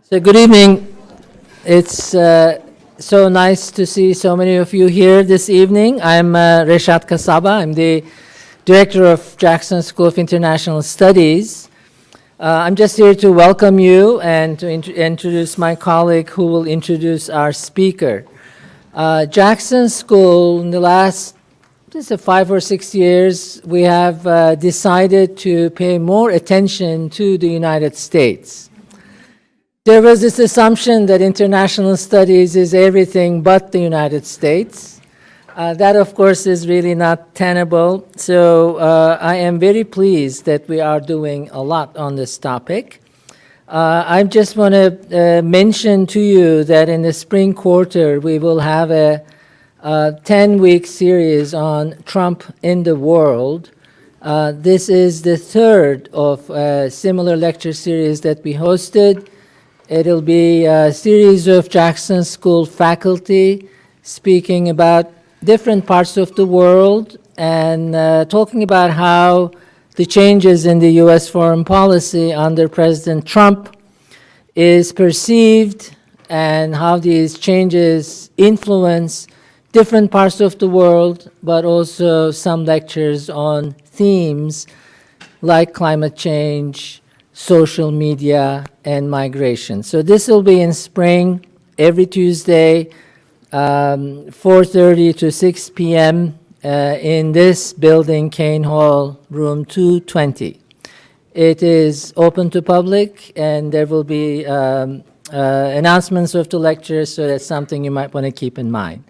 So good evening. It's so nice to see so many of you here this evening. I'm Reshat Kasaba. I'm the director of Jackson School of International Studies. I'm just here to welcome you and to introduce my colleague who will introduce our speaker. Jackson School, in the last 5 or 6 years, we have decided to pay more attention to the United States. There was this assumption that international studies is everything but the United States. That, of course, is really not tenable. So I am very pleased that we are doing a lot on this topic. I just want to mention to you that in the spring quarter, we will have a 10-week series on Trump in the world. This is the third of a similar lecture series that we hosted. It'll be a series of Jackson School faculty speaking about different parts of the world and talking about how the changes in the U.S. foreign policy under President Trump is perceived and how these changes influence different parts of the world, but also some lectures on themes like climate change, social media, and migration. So this will be in spring, every Tuesday, 4:30 to 6 p.m. In this building, Kane Hall, room 220. It is open to public, and there will be announcements of the lectures, so that's something you might want to keep in mind.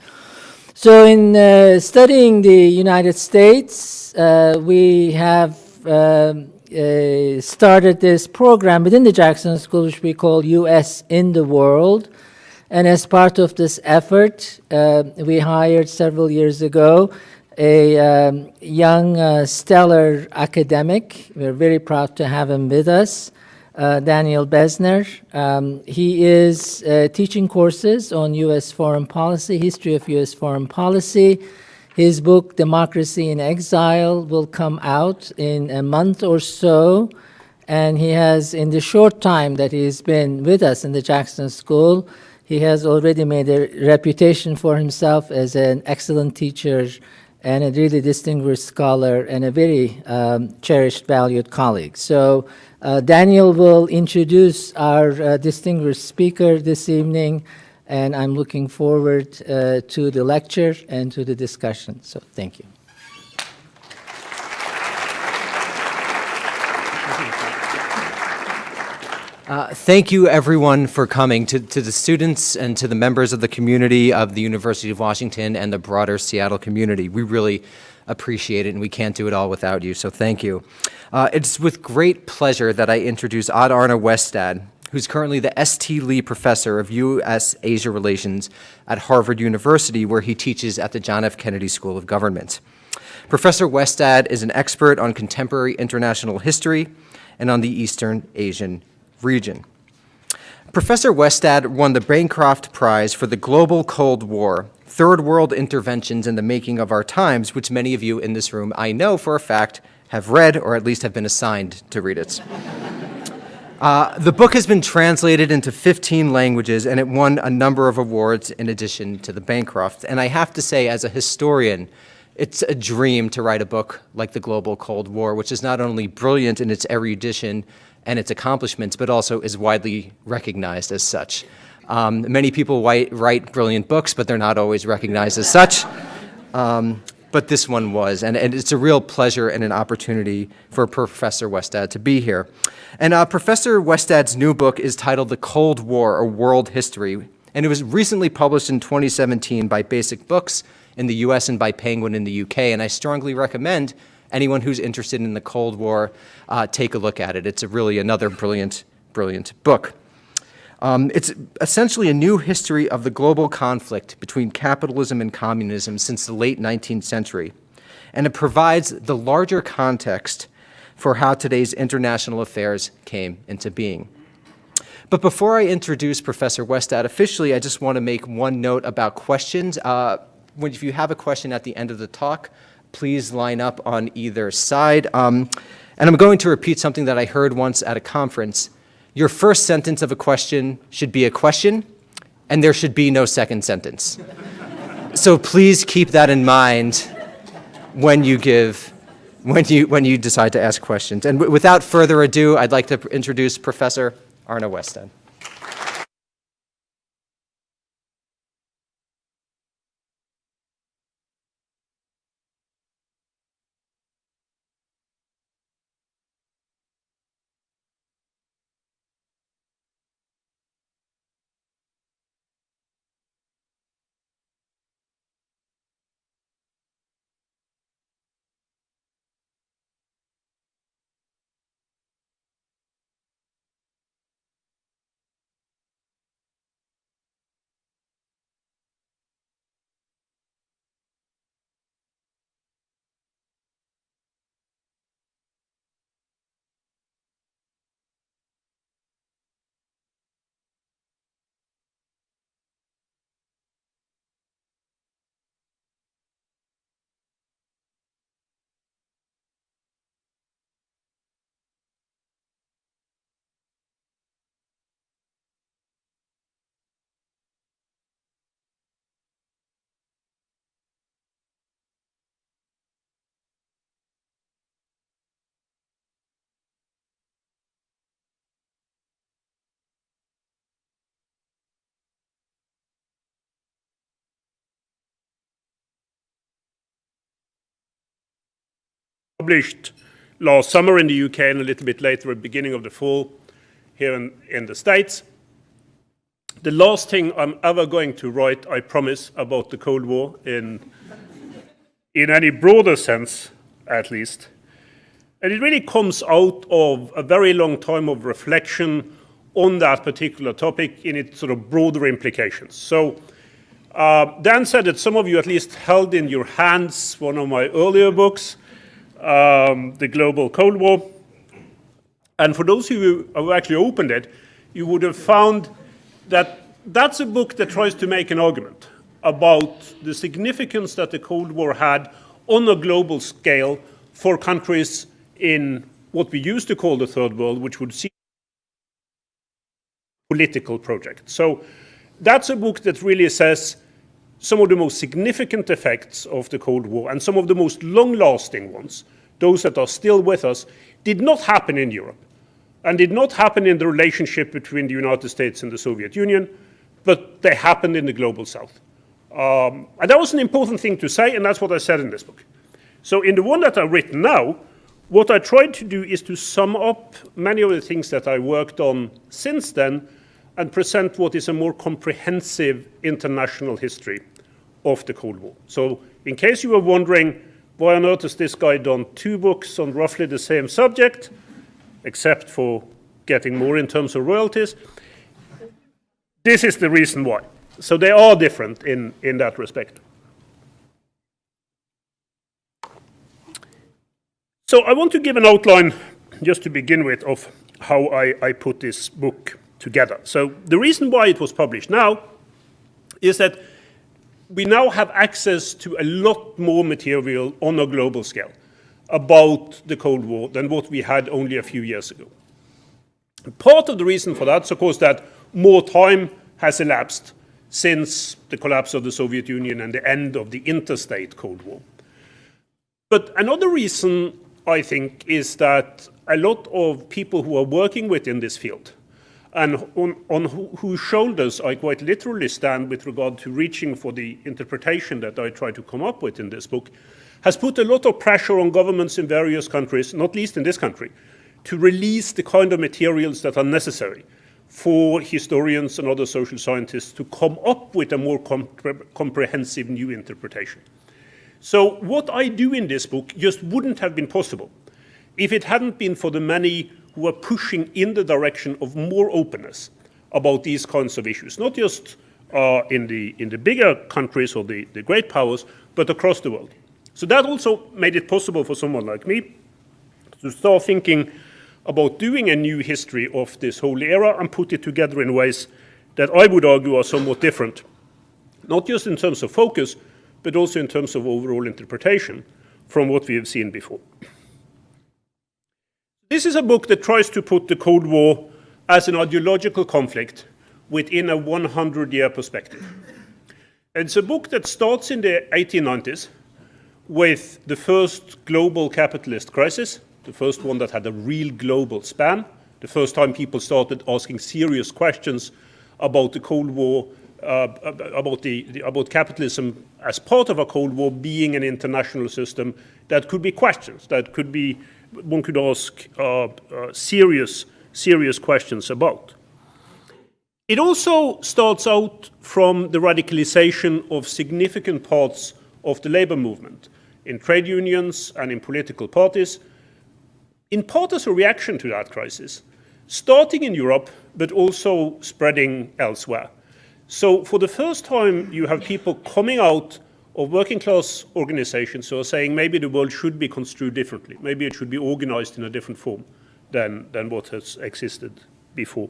So in studying the United States, we have started this program within the Jackson School, which we call U.S. in the World. And as part of this effort, we hired several years ago a young, stellar academic. We're very proud to have him with us, Daniel Besner. He is teaching courses on U.S. foreign policy, history of U.S. foreign policy. His book, Democracy in Exile, will come out in a month or so, and he has, in the short time that he's been with us in the Jackson School, he has already made a reputation for himself as an excellent teacher and a really distinguished scholar and a very cherished, valued colleague. So Daniel will introduce our distinguished speaker this evening, and I'm looking forward to the lecture and to the discussion. So thank you. Thank you, everyone, for coming, to the students and to the members of the community of the University of Washington and the broader Seattle community. We really appreciate it, and we can't do it all without you, so thank you. It's with great pleasure that I introduce Odd Arne Westad, who's currently the S.T. Lee Professor of U.S.-Asia Relations at Harvard University, where he teaches at the John F. Kennedy School of Government. Professor Westad is an expert on contemporary international history and on the Eastern Asian region. Professor Westad won the Bancroft Prize for the Global Cold War, Third World Interventions in the Making of Our Times, which many of you in this room, I know for a fact, have read or at least have been assigned to read it. The book has been translated into 15 languages, and it won a number of awards in addition to the Bancroft. And I have to say, as a historian, it's a dream to write a book like The Global Cold War, which is not only brilliant in its erudition and its accomplishments, but also is widely recognized as such. Many people write brilliant books, but they're not always recognized as such. But this one was, and it's a real pleasure and an opportunity for Professor Westad to be here. And Professor Westad's new book is titled The Cold War, A World History, and it was recently published in 2017 by Basic Books in the US and by Penguin in the UK, and I strongly recommend anyone who's interested in the Cold War take a look at it. It's really another brilliant, brilliant book. It's essentially a new history of the global conflict between capitalism and communism since the late 19th century, and it provides the larger context for how today's international affairs came into being. But before I introduce Professor Westad officially, I just want to make one note about questions. If you have a question at the end of the talk, please line up on either side. And I'm going to repeat something that I heard once at a conference. your first sentence of a question should be a question, and there should be no second sentence. So please keep that in mind when you decide to ask questions. And without further ado, I'd like to introduce Professor Arne Westhead. Published last summer in the UK and a little bit later at the beginning of the fall here in the States. The last thing I'm ever going to write, I promise, about the Cold War in any broader sense, at least. And it really comes out of a very long time of reflection on that particular topic in its sort of broader implications. So Dan said that some of you at least held in your hands one of my earlier books, The Global Cold War. And for those of you who actually opened it, you would have found that that's a book that tries to make an argument about the significance that the Cold War had on a global scale for countries in what we used to call the Third World, which would see political project. So that's a book that really says some of the most significant effects of the Cold War and some of the most long-lasting ones, those that are still with us, did not happen in Europe and did not happen in the relationship between the United States and the Soviet Union, but they happened in the global South. And that was an important thing to say, and that's what I said in this book. So in the one that I've written now, what I tried to do is to sum up many of the things that I worked on since then and present what is a more comprehensive international history of the Cold War. So in case you were wondering, why on earth has this guy done two books on roughly the same subject, except for getting more in terms of royalties, this is the reason why. So they are different in that respect. So I want to give an outline, just to begin with, of how I put this book together. So the reason why it was published now is that we now have access to a lot more material on a global scale about the Cold War than what we had only a few years ago. Part of the reason for that is, of course, that more time has elapsed since the collapse of the Soviet Union and the end of the interstate Cold War. But another reason, I think, is that a lot of people who are working within this field and on whose shoulders I quite literally stand with regard to reaching for the interpretation that I try to come up with in this book, has put a lot of pressure on governments in various countries, not least in this country, to release the kind of materials that are necessary for historians and other social scientists to come up with a more comprehensive new interpretation. So what I do in this book just wouldn't have been possible if it hadn't been for the many who are pushing in the direction of more openness about these kinds of issues, not just in the bigger countries or the great powers, but across the world. So that also made it possible for someone like me to start thinking about doing a new history of this whole era and put it together in ways that I would argue are somewhat different, not just in terms of focus, but also in terms of overall interpretation from what we have seen before. This is a book that tries to put the Cold War as an ideological conflict within a 100-year perspective. It's a book that starts in the 1890s with the first global capitalist crisis, the first one that had a real global span, the first time people started asking serious questions about the Cold War, about capitalism as part of a Cold War being an international system that could be questioned, that could be, one could ask serious questions about. It also starts out from the radicalization of significant parts of the labor movement in trade unions and in political parties, in part as a reaction to that crisis, starting in Europe, but also spreading elsewhere. So for the first time, you have people coming out of working class organizations who are saying maybe the world should be construed differently, maybe it should be organized in a different form than what has existed before.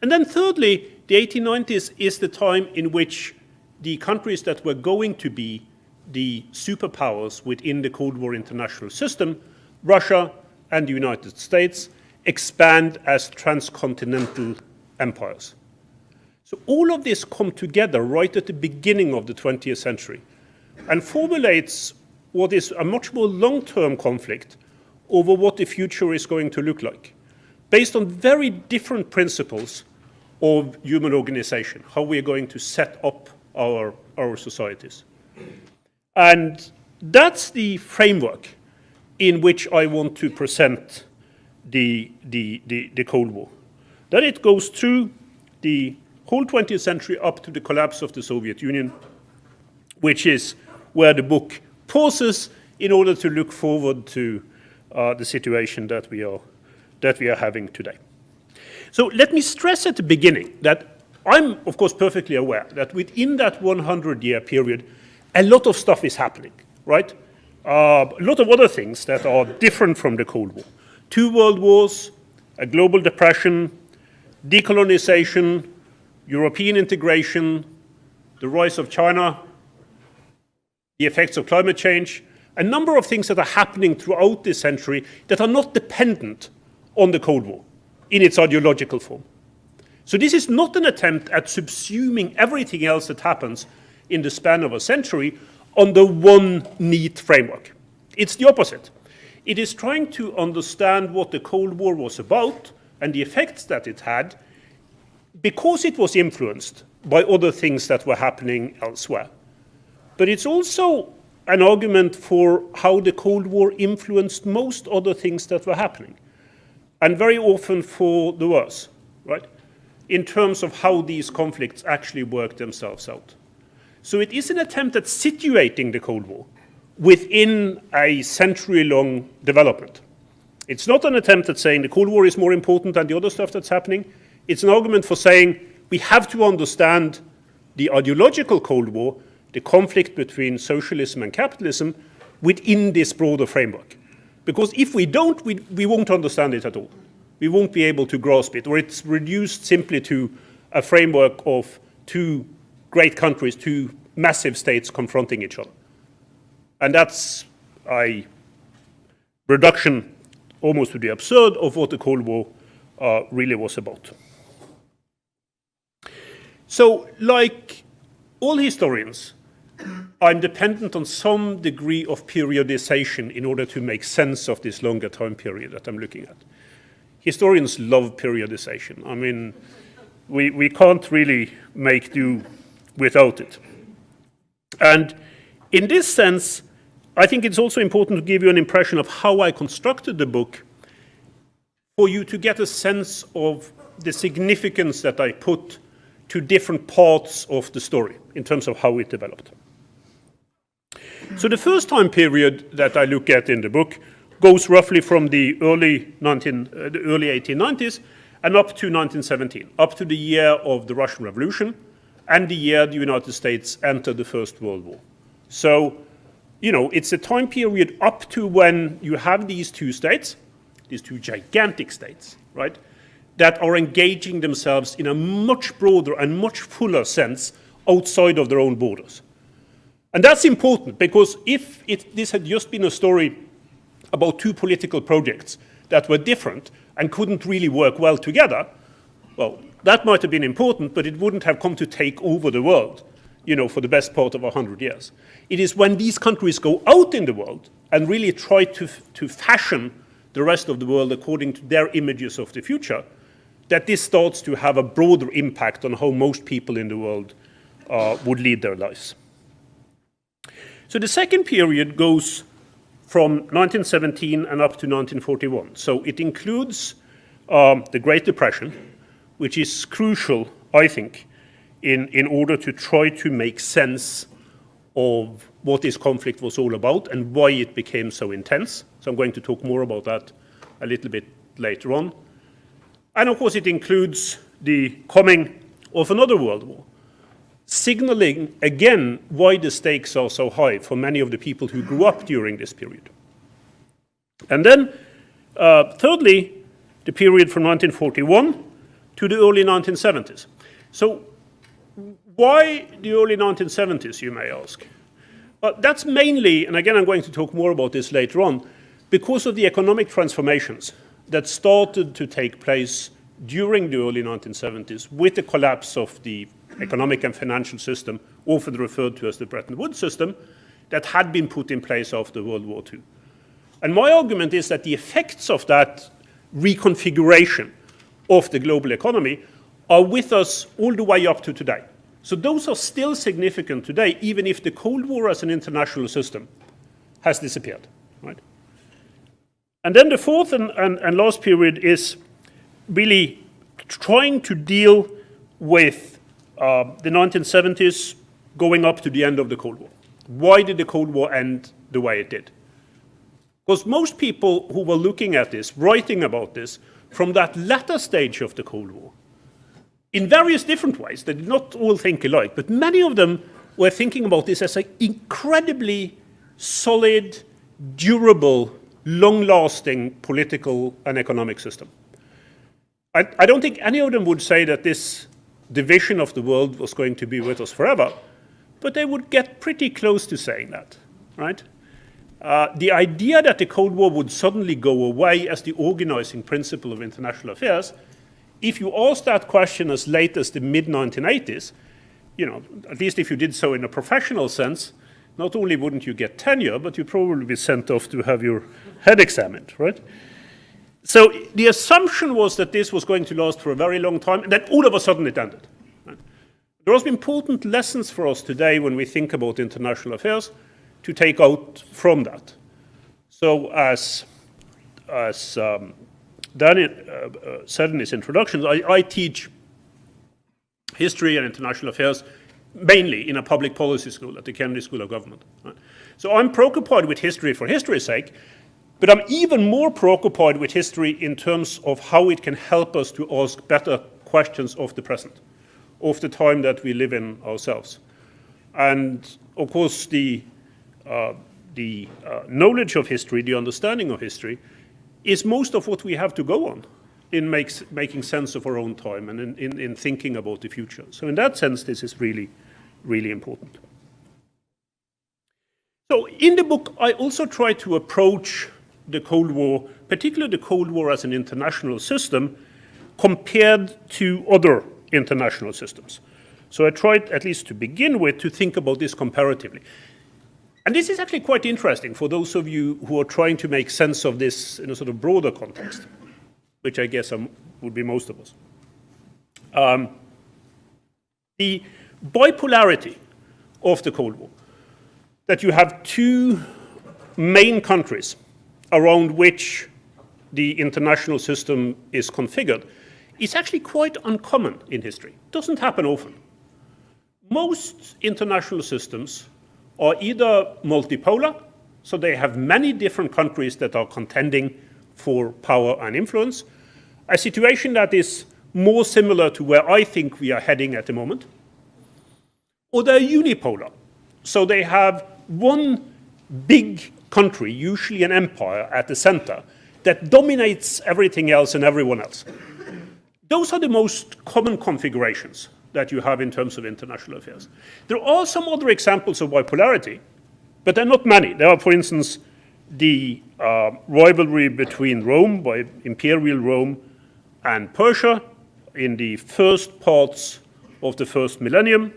And then thirdly, the 1890s is the time in which the countries that were going to be the superpowers within the Cold War international system, Russia and the United States, expand as transcontinental empires. So all of this come together right at the beginning of the 20th century and formulates what is a much more long-term conflict over what the future is going to look like, based on very different principles of human organization, how we are going to set up our societies. And that's the framework in which I want to present the Cold War. That it goes through the whole 20th century up to the collapse of the Soviet Union, which is where the book pauses in order to look forward to the situation that we are having today. So let me stress at the beginning that I'm, of course, perfectly aware that within that 100-year period, a lot of stuff is happening, right? A lot of other things that are different from the Cold War. 2 world wars, a global depression, decolonization, European integration, the rise of China, the effects of climate change, a number of things that are happening throughout this century that are not dependent on the Cold War in its ideological form. So this is not an attempt at subsuming everything else that happens in the span of a century under one neat framework. It's the opposite. It is trying to understand what the Cold War was about and the effects that it had because it was influenced by other things that were happening elsewhere. But it's also an argument for how the Cold War influenced most other things that were happening, and very often for the worse, right? In terms of how these conflicts actually work themselves out. So it is an attempt at situating the Cold War within a century-long development. It's not an attempt at saying the Cold War is more important than the other stuff that's happening. It's an argument for saying we have to understand the ideological Cold War, the conflict between socialism and capitalism, within this broader framework. Because if we don't, we won't understand it at all. We won't be able to grasp it, or it's reduced simply to a framework of 2 great countries, 2 massive states confronting each other. And that's a reduction almost to the absurd of what the Cold War really was about. So, like all historians, I'm dependent on some degree of periodization in order to make sense of this longer time period that I'm looking at. Historians love periodization. I mean, we can't really make do without it. And in this sense, I think it's also important to give you an impression of how I constructed the book for you to get a sense of the significance that I put to different parts of the story in terms of how it developed. So the first time period that I look at in the book goes roughly from the early 1890s and up to 1917, up to the year of the Russian Revolution and the year the United States entered the First World War. So, you know, it's a time period up to when you have these 2 states, these 2 gigantic states, right, that are engaging themselves in a much broader and much fuller sense outside of their own borders. And that's important because if this had just been a story about 2 political projects that were different, and couldn't really work well together, well, that might have been important, but it wouldn't have come to take over the world, for the best part of 100 years. It is when these countries go out in the world and really try to fashion the rest of the world according to their images of the future that this starts to have a broader impact on how most people in the world would lead their lives. So the second period goes from 1917 and up to 1941. So it includes the Great Depression, which is crucial, I think, in order to try to make sense of what this conflict was all about and why it became so intense. So I'm going to talk more about that a little bit later on. And of course it includes the coming of another world war, signaling again why the stakes are so high for many of the people who grew up during this period. And then, thirdly, the period from 1941 to the early 1970s. So why the early 1970s, you may ask? Well, that's mainly, and again I'm going to talk more about this later on, because of the economic transformations that started to take place during the early 1970s with the collapse of the economic and financial system, often referred to as the Bretton Woods system, that had been put in place after World War II. And my argument is that the effects of that reconfiguration of the global economy are with us all the way up to today. So those are still significant today, even if the Cold War as an international system has disappeared. Right? And then the fourth and last period is really trying to deal with the 1970s going up to the end of the Cold War. Why did the Cold War end the way it did? Because most people who were looking at this, writing about this, from that latter stage of the Cold War, in various different ways, they did not all think alike, but many of them were thinking about this as an incredibly solid, durable, long-lasting political and economic system. I don't think any of them would say that this division of the world was going to be with us forever, but they would get pretty close to saying that, right? The idea that the Cold War would suddenly go away as the organizing principle of international affairs, if you ask that question as late as the mid-1980s, at least if you did so in a professional sense, not only wouldn't you get tenure, but you'd probably be sent off to have your head examined, right? So the assumption was that this was going to last for a very long time, and then all of a sudden it ended. Right? There are important lessons for us today when we think about international affairs to take out from that. So as Danny said in his introduction, I teach history and international affairs mainly in a public policy school at the Kennedy School of Government. Right? So I'm preoccupied with history for history's sake, but I'm even more preoccupied with history in terms of how it can help us to ask better questions of the present, of the time that we live in ourselves. And of course, the knowledge of history, the understanding of history, is most of what we have to go on in making sense of our own time and in thinking about the future. So in that sense, this is really, really important. So in the book, I also try to approach the Cold War, particularly the Cold War as an international system, compared to other international systems. So I tried, at least to begin with, to think about this comparatively. And this is actually quite interesting for those of you who are trying to make sense of this in a sort of broader context, which I guess would be most of us. The bipolarity of the Cold War, that you have two main countries around which the international system is configured, is actually quite uncommon in history. It doesn't happen often. Most international systems are either multipolar, so they have many different countries that are contending for power and influence, a situation that is more similar to where I think we are heading at the moment, or they're unipolar, so they have one big country, usually an empire at the center, that dominates everything else and everyone else. Those are the most common configurations that you have in terms of international affairs. There are some other examples of bipolarity, but they're not many. There are, for instance, the rivalry between Rome, by imperial Rome, and Persia in the first parts of the first millennium.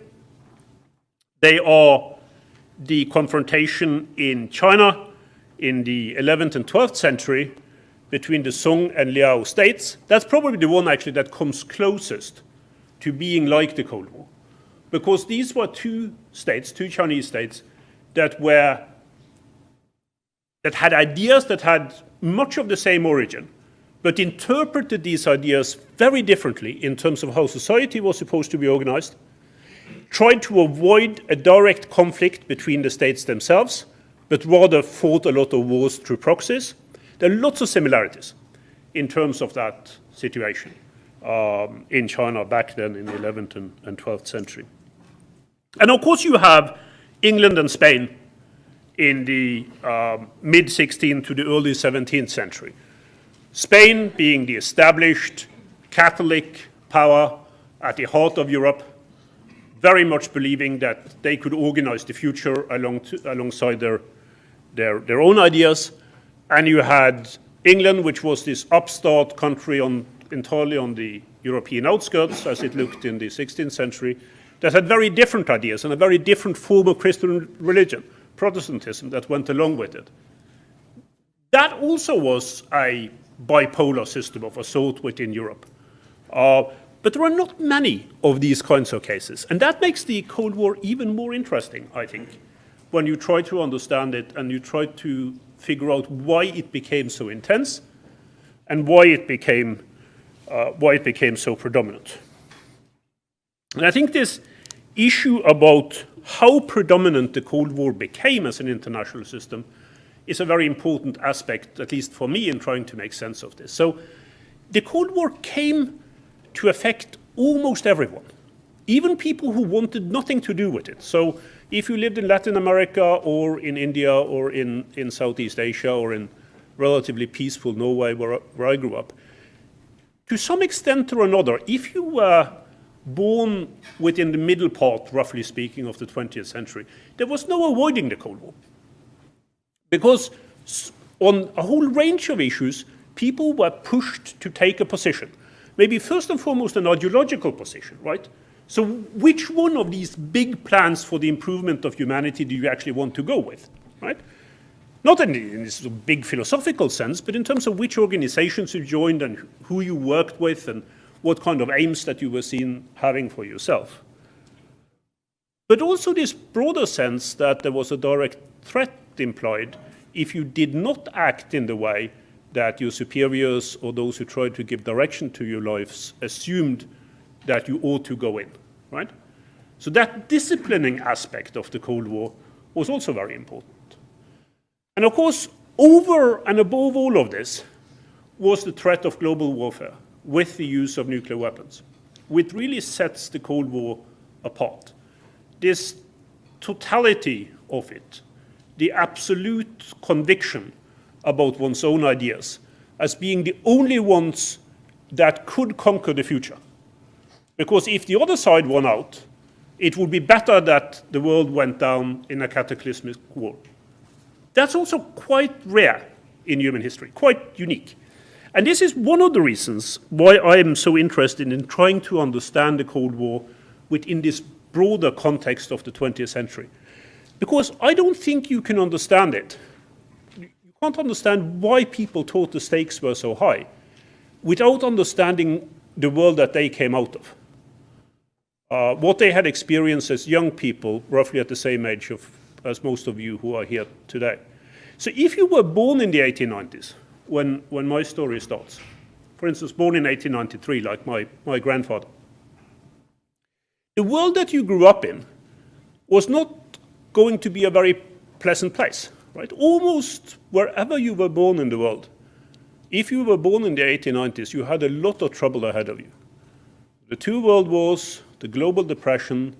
They are the confrontation in China in the 11th and 12th century between the Song and Liao states. That's probably the one actually that comes closest to being like the Cold War, because these were two states, two Chinese states, that had ideas that had much of the same origin, but interpreted these ideas very differently in terms of how society was supposed to be organized, tried to avoid a direct conflict between the states themselves, but rather fought a lot of wars through proxies. There are lots of similarities in terms of that situation in China back then in the 11th and 12th century. And of course you have England and Spain in the mid-16th to the early 17th century. Spain being the established Catholic power at the heart of Europe, very much believing that they could organize the future alongside their own ideas. And you had England, which was this upstart country entirely on the European outskirts, as it looked in the 16th century, that had very different ideas and a very different form of Christian religion, Protestantism, that went along with it. That also was a bipolar system of a sort within Europe. But there are not many of these kinds of cases. And that makes the Cold War even more interesting, I think, when you try to understand it and you try to figure out why it became so intense and why it became so predominant. And I think this issue about how predominant the Cold War became as an international system is a very important aspect, at least for me, in trying to make sense of this. So the Cold War came to affect almost everyone, even people who wanted nothing to do with it. So if you lived in Latin America or in India or in Southeast Asia or in relatively peaceful Norway where I grew up, to some extent or another, if you were born within the middle part, roughly speaking, of the 20th century, there was no avoiding the Cold War. Because on a whole range of issues, people were pushed to take a position. Maybe first and foremost an ideological position, right? So which one of these big plans for the improvement of humanity do you actually want to go with, right? Not in this big philosophical sense, but in terms of which organizations you joined and who you worked with and what kind of aims that you were seen having for yourself. But also this broader sense that there was a direct threat implied if you did not act in the way that your superiors or those who tried to give direction to your lives assumed that you ought to go in, right? So that disciplining aspect of the Cold War was also very important. And of course, over and above all of this was the threat of global warfare with the use of nuclear weapons, which really sets the Cold War apart. This totality of it, the absolute conviction about one's own ideas as being the only ones that could conquer the future. Because if the other side won out, it would be better that the world went down in a cataclysmic war. That's also quite rare in human history, quite unique. And this is one of the reasons why I am so interested in trying to understand the Cold War within this broader context of the 20th century. Because I don't think you can understand it. You can't understand why people thought the stakes were so high without understanding the world that they came out of. What they had experienced as young people, roughly at the same age as most of you who are here today. So if you were born in the 1890s, when my story starts, for instance, born in 1893, like my grandfather, the world that you grew up in was not going to be a very pleasant place, right? Almost wherever you were born in the world, if you were born in the 1890s, you had a lot of trouble ahead of you. The two world wars, the global depression,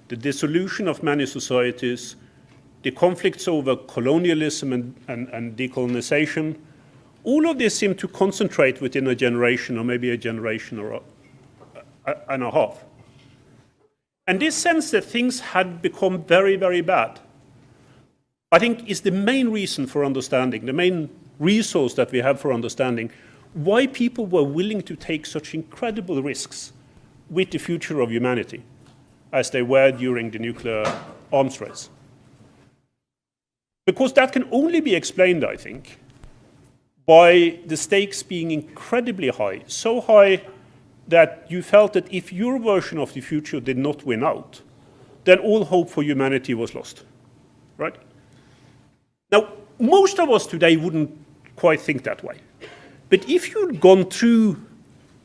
the dissolution of many societies, the conflicts over colonialism and decolonization, all of this seemed to concentrate within a generation or maybe a generation and a half. And this sense that things had become very, very bad I think is the main reason for understanding, the main resource that we have for understanding why people were willing to take such incredible risks with the future of humanity as they were during the nuclear arms race. Because that can only be explained, I think, by the stakes being incredibly high, so high that you felt that if your version of the future did not win out, then all hope for humanity was lost, right? Now, most of us today wouldn't quite think that way. But if you'd gone through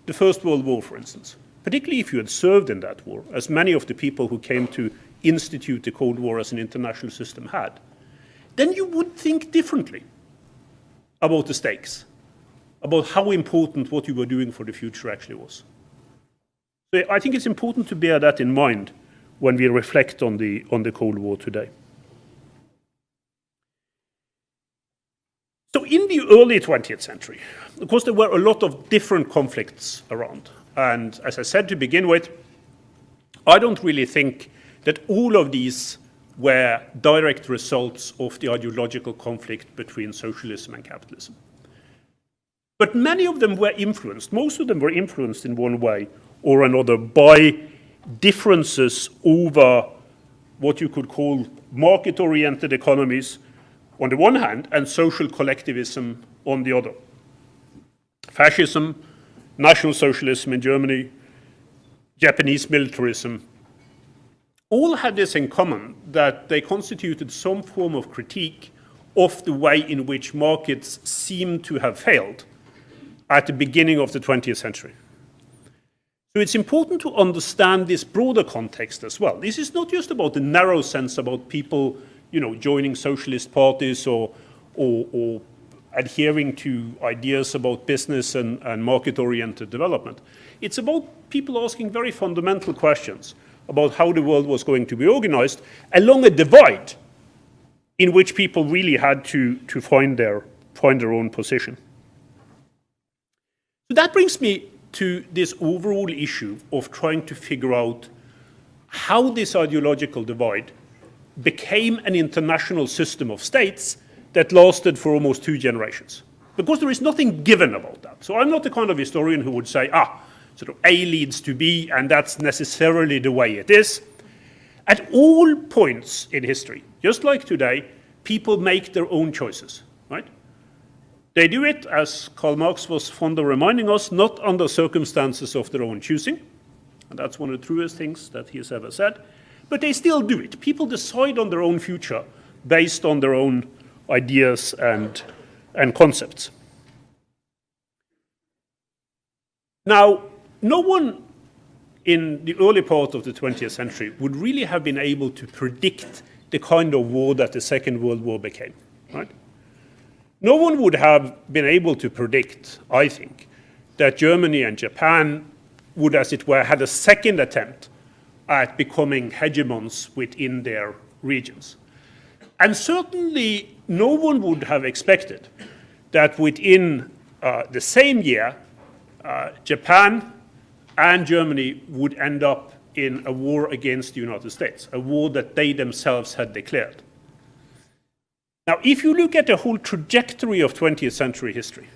the First World War, for instance, particularly if you had served in that war, as many of the people who came to institute the Cold War as an international system had, then you would think differently about the stakes, about how important what you were doing for the future actually was. So I think it's important to bear that in mind when we reflect on the Cold War today. So in the early 20th century, of course, there were a lot of different conflicts around. And as I said to begin with, I don't really think that all of these were direct results of the ideological conflict between socialism and capitalism. But many of them were influenced, most of them were influenced in one way or another by differences over what you could call market-oriented economies on the one hand and social collectivism on the other. Fascism, National Socialism in Germany, Japanese militarism, all had this in common, that they constituted some form of critique of the way in which markets seemed to have failed at the beginning of the 20th century. So it's important to understand this broader context as well. This is not just about the narrow sense about people, joining socialist parties or adhering to ideas about business and market-oriented development. It's about people asking very fundamental questions about how the world was going to be organized along a divide in which people really had to find their own position. So that brings me to this overall issue of trying to figure out how this ideological divide became an international system of states that lasted for almost 2 generations. Because there is nothing given about that. So I'm not the kind of historian who would say, sort of A leads to B, and that's necessarily the way it is. At all points in history, just like today, people make their own choices, right? They do it, as Karl Marx was fond of reminding us, not under circumstances of their own choosing, and that's one of the truest things that he has ever said, but they still do it. People decide on their own future based on their own ideas and concepts. Now, no one in the early part of the 20th century would really have been able to predict the kind of war that the Second World War became, right? No one would have been able to predict, I think, that Germany and Japan would, as it were, had a second attempt at becoming hegemons within their regions. And certainly no one would have expected that within the same year, Japan and Germany would end up in a war against the United States, a war that they themselves had declared. Now, if you look at the whole trajectory of 20th century history,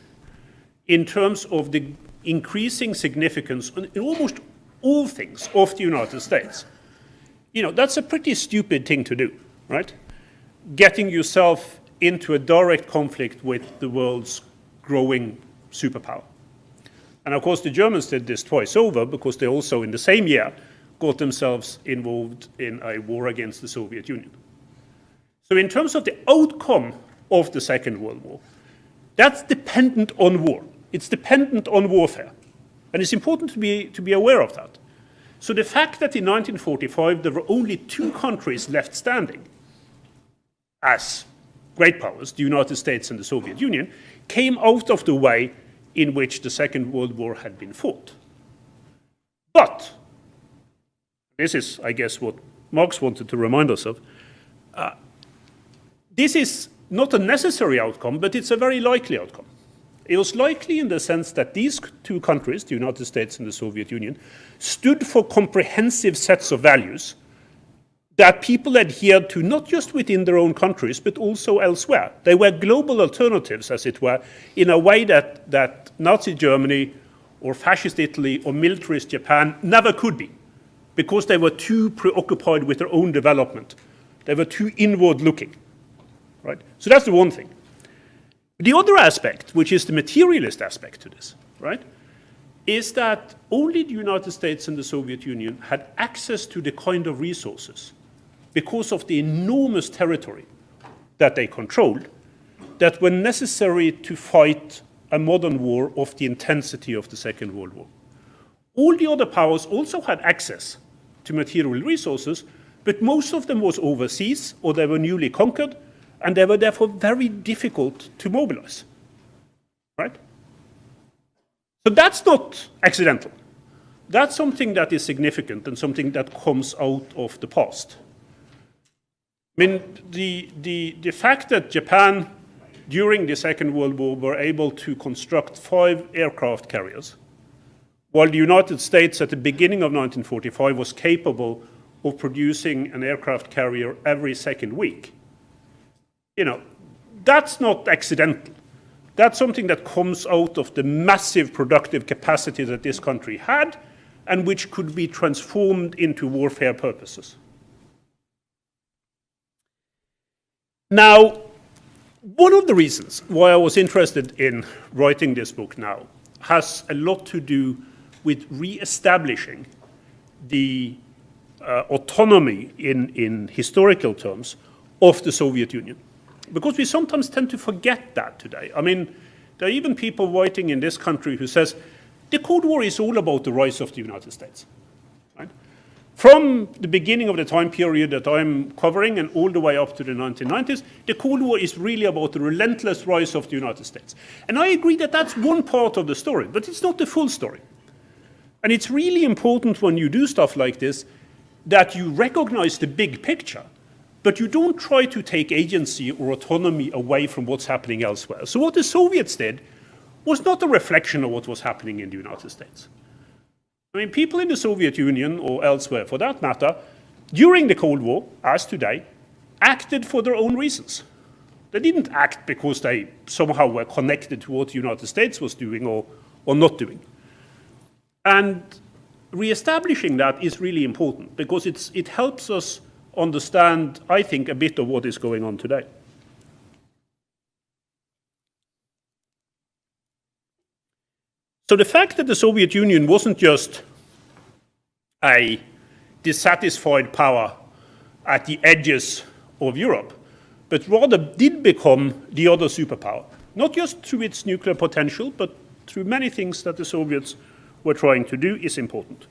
in terms of the increasing significance in almost all things of the United States, that's a pretty stupid thing to do, right? Getting yourself into a direct conflict with the world's growing superpower. And of course, the Germans did this twice over because they also, in the same year, got themselves involved in a war against the Soviet Union. So in terms of the outcome of the Second World War, that's dependent on war. It's dependent on warfare. And it's important to be aware of that. So the fact that in 1945 there were only 2 countries left standing as great powers, the United States and the Soviet Union, came out of the way in which the Second World War had been fought. But, this is, I guess, what Marx wanted to remind us of, this is not a necessary outcome, but it's a very likely outcome. It was likely in the sense that these 2 countries, the United States and the Soviet Union, stood for comprehensive sets of values that people adhered to not just within their own countries, but also elsewhere. They were global alternatives, as it were, in a way that Nazi Germany or fascist Italy or militarist Japan never could be, because they were too preoccupied with their own development. They were too inward-looking, right? So that's the one thing. The other aspect, which is the materialist aspect to this, right, is that only the United States and the Soviet Union had access to the kind of resources because of the enormous territory that they controlled that were necessary to fight a modern war of the intensity of the Second World War. All the other powers also had access to material resources, but most of them was overseas or they were newly conquered, and they were therefore very difficult to mobilize, right? So that's not accidental. That's something that is significant and something that comes out of the past. I mean, the fact that Japan, during the Second World War, were able to construct 5 aircraft carriers, while the United States at the beginning of 1945 was capable of producing an aircraft carrier every second week, you know, that's not accidental. That's something that comes out of the massive productive capacity that this country had and which could be transformed into warfare purposes. Now, one of the reasons why I was interested in writing this book now has a lot to do with re-establishing the autonomy in historical terms of the Soviet Union. Because we sometimes tend to forget that today. I mean, there are even people writing in this country who says the Cold War is all about the rise of the United States. Right? From the beginning of the time period that I'm covering and all the way up to the 1990s, the Cold War is really about the relentless rise of the United States. And I agree that that's one part of the story, but it's not the full story. And it's really important when you do stuff like this that you recognize the big picture, but you don't try to take agency or autonomy away from what's happening elsewhere. So what the Soviets did was not a reflection of what was happening in the United States. I mean, people in the Soviet Union, or elsewhere for that matter, during the Cold War, as today, acted for their own reasons. They didn't act because they somehow were connected to what the United States was doing or not doing. And re-establishing that is really important because it helps us understand, I think, a bit of what is going on today. So the fact that the Soviet Union wasn't just a dissatisfied power at the edges of Europe, but rather did become the other superpower, not just through its nuclear potential, but through many things that the Soviets were trying to do, is important.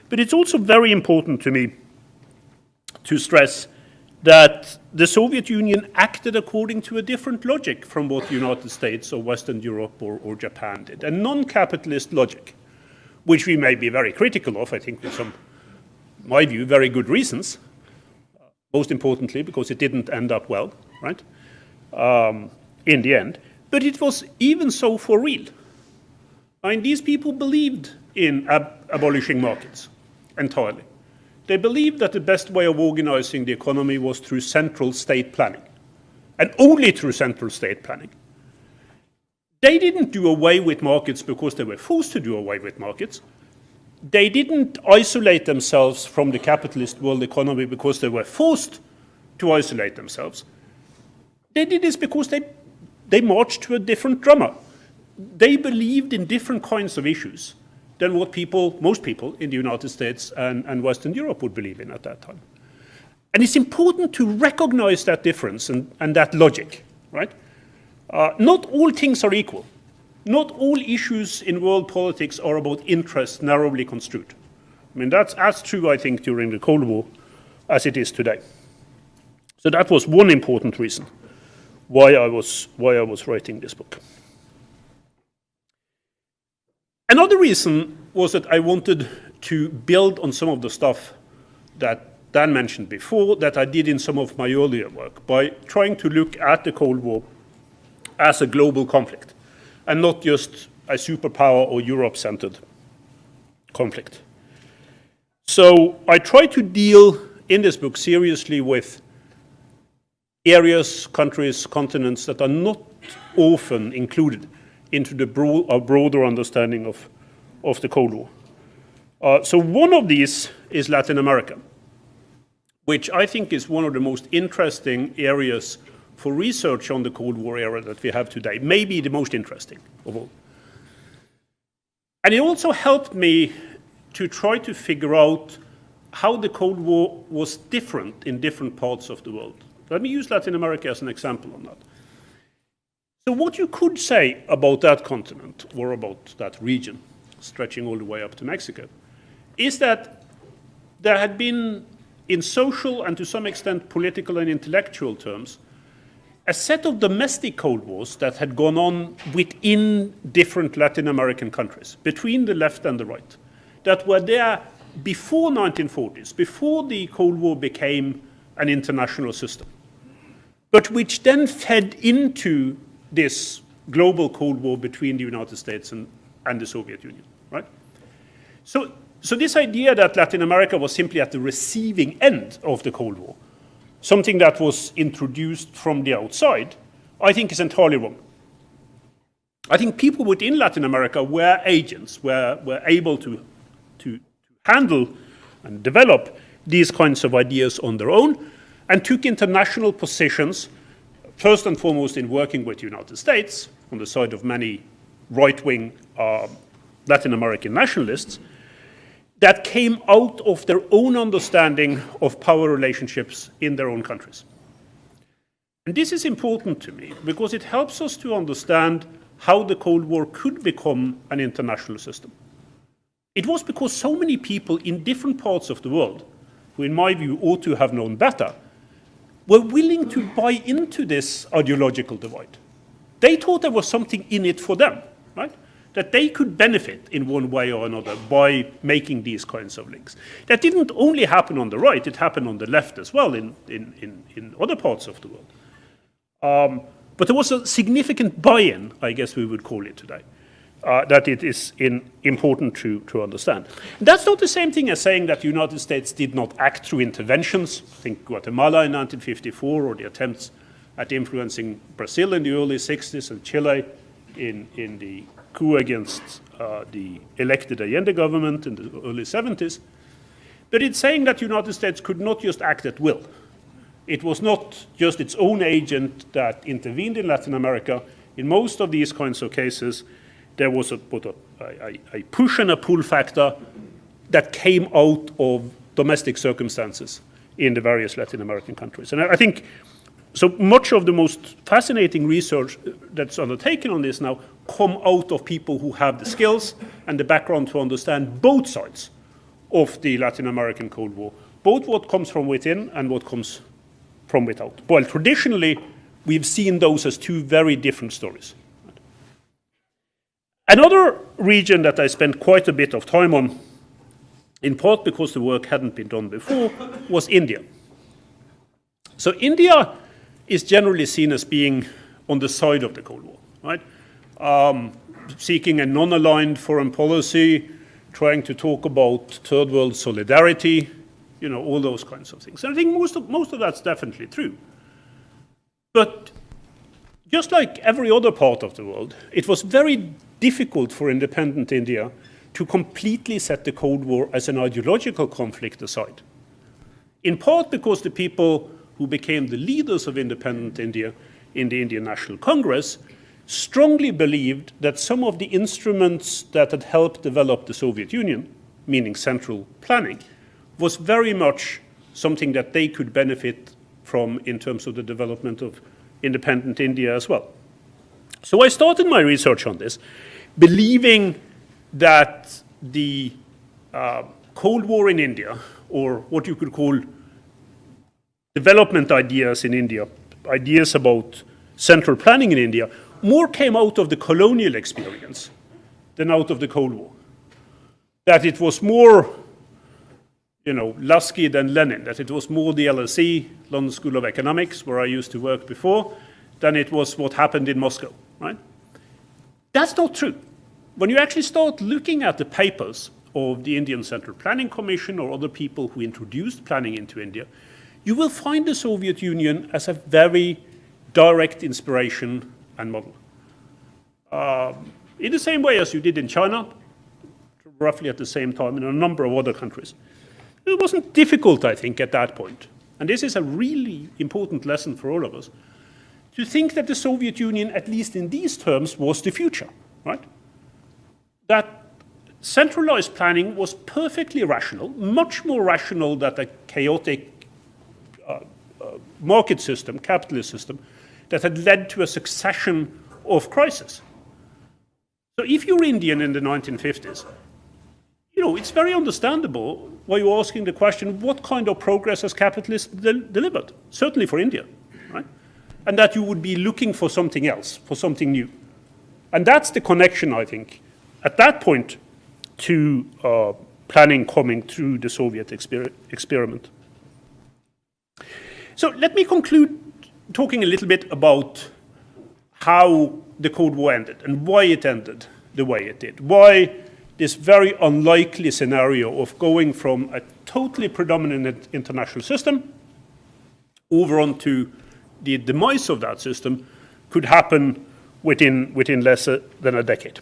But it's also very important to me to stress that the Soviet Union acted according to a different logic from what the United States or Western Europe or Japan did, a non-capitalist logic, which we may be very critical of, I think, with some, in my view, very good reasons, most importantly because it didn't end up well, right, in the end. But it was even so for real. I mean, these people believed in abolishing markets entirely. They believed that the best way of organizing the economy was through central state planning, and only through central state planning. They didn't do away with markets because they were forced to do away with markets. They didn't isolate themselves from the capitalist world economy because they were forced to isolate themselves. They did this because they marched to a different drummer. They believed in different kinds of issues than what most people in the United States and Western Europe would believe in at that time. And it's important to recognize that difference and that logic, right? Not all things are equal. Not all issues in world politics are about interests narrowly construed. I mean, that's as true, I think, during the Cold War as it is today. So that was one important reason why I was writing this book. Another reason was that I wanted to build on some of the stuff that Dan mentioned before that I did in some of my earlier work by trying to look at the Cold War as a global conflict and not just a superpower or Europe-centered conflict. So I try to deal in this book seriously with areas, countries, continents that are not often included into the broader understanding of the Cold War. So one of these is Latin America, which I think is one of the most interesting areas for research on the Cold War era that we have today, maybe the most interesting of all. And it also helped me to try to figure out how the Cold War was different in different parts of the world. Let me use Latin America as an example on that. So what you could say about that continent, or about that region, stretching all the way up to Mexico, is that there had been, in social and to some extent political and intellectual terms, a set of domestic Cold Wars that had gone on within different Latin American countries, between the left and the right, that were there before 1940s, before the Cold War became an international system, but which then fed into this global Cold War between the United States and the Soviet Union, right? So this idea that Latin America was simply at the receiving end of the Cold War, something that was introduced from the outside, I think is entirely wrong. I think people within Latin America were agents, were able to handle and develop these kinds of ideas on their own, and took international positions, first and foremost in working with the United States, on the side of many right-wing Latin American nationalists, that came out of their own understanding of power relationships in their own countries. And this is important to me because it helps us to understand how the Cold War could become an international system. It was because so many people in different parts of the world, who in my view ought to have known better, were willing to buy into this ideological divide. They thought there was something in it for them, right? That they could benefit in one way or another by making these kinds of links. That didn't only happen on the right, it happened on the left as well in other parts of the world. But there was a significant buy-in, I guess we would call it today, that it is important to understand. That's not the same thing as saying that the United States did not act through interventions. Think Guatemala in 1954, or the attempts at influencing Brazil in the early 60s and Chile in the coup against the elected Allende government in the early 70s. But it's saying that the United States could not just act at will. It was not just its own agent that intervened in Latin America. In most of these kinds of cases, there was a push and a pull factor that came out of domestic circumstances in the various Latin American countries. And I think so much of the most fascinating research that's undertaken on this now come out of people who have the skills and the background to understand both sides of the Latin American Cold War, both what comes from within and what comes from without. Well, traditionally, we've seen those as two very different stories. Another region that I spent quite a bit of time on, in part because the work hadn't been done before, was India. So India is generally seen as being on the side of the Cold War, right? Seeking a non-aligned foreign policy, trying to talk about third world solidarity, all those kinds of things. And I think most of that's definitely true. But just like every other part of the world, it was very difficult for independent India to completely set the Cold War as an ideological conflict aside. In part because the people who became the leaders of independent India in the Indian National Congress strongly believed that some of the instruments that had helped develop the Soviet Union, meaning central planning, was very much something that they could benefit from in terms of the development of independent India as well. So I started my research on this, believing that the Cold War in India, or what you could call development ideas in India, ideas about central planning in India, more came out of the colonial experience than out of the Cold War. That it was more, Lasky than Lenin, that it was more the LSE, London School of Economics, where I used to work before, than it was what happened in Moscow, right? That's not true. When you actually start looking at the papers of the Indian Central Planning Commission or other people who introduced planning into India, you will find the Soviet Union as a very direct inspiration and model. In the same way as you did in China, roughly at the same time, in a number of other countries. It wasn't difficult, I think, at that point, and this is a really important lesson for all of us, to think that the Soviet Union, at least in these terms, was the future, right? That centralized planning was perfectly rational, much more rational than a chaotic market system, capitalist system, that had led to a succession of crises. So if you're Indian in the 1950s, it's very understandable why you're asking the question, what kind of progress has capitalism delivered? Certainly for India, right? And that you would be looking for something else, for something new. And that's the connection, I think, at that point to planning coming through the Soviet experiment. So let me conclude talking a little bit about how the Cold War ended and why it ended the way it did. Why this very unlikely scenario of going from a totally predominant international system over onto the demise of that system could happen within less than a decade.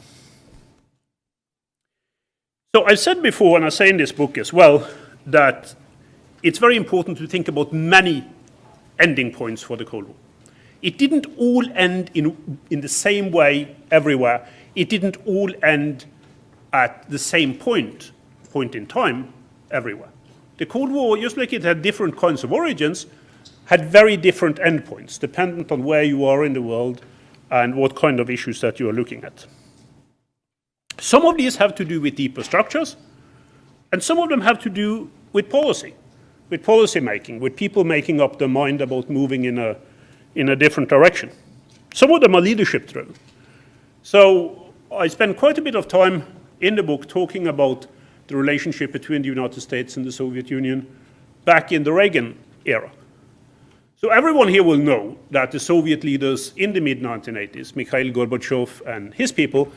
So I've said before, and I say in this book as well, that it's very important to think about many ending points for the Cold War. It didn't all end in the same way everywhere. It didn't all end at the same point in time everywhere. The Cold War, just like it had different kinds of origins, had very different endpoints, dependent on where you are in the world and what kind of issues that you are looking at. Some of these have to do with deeper structures, and some of them have to do with policy making, with people making up their mind about moving in a different direction. Some of them are leadership driven. So I spend quite a bit of time in the book talking about the relationship between the United States and the Soviet Union back in the Reagan era. So everyone here will know that the Soviet leaders in the mid-1980s, Mikhail Gorbachev and his people,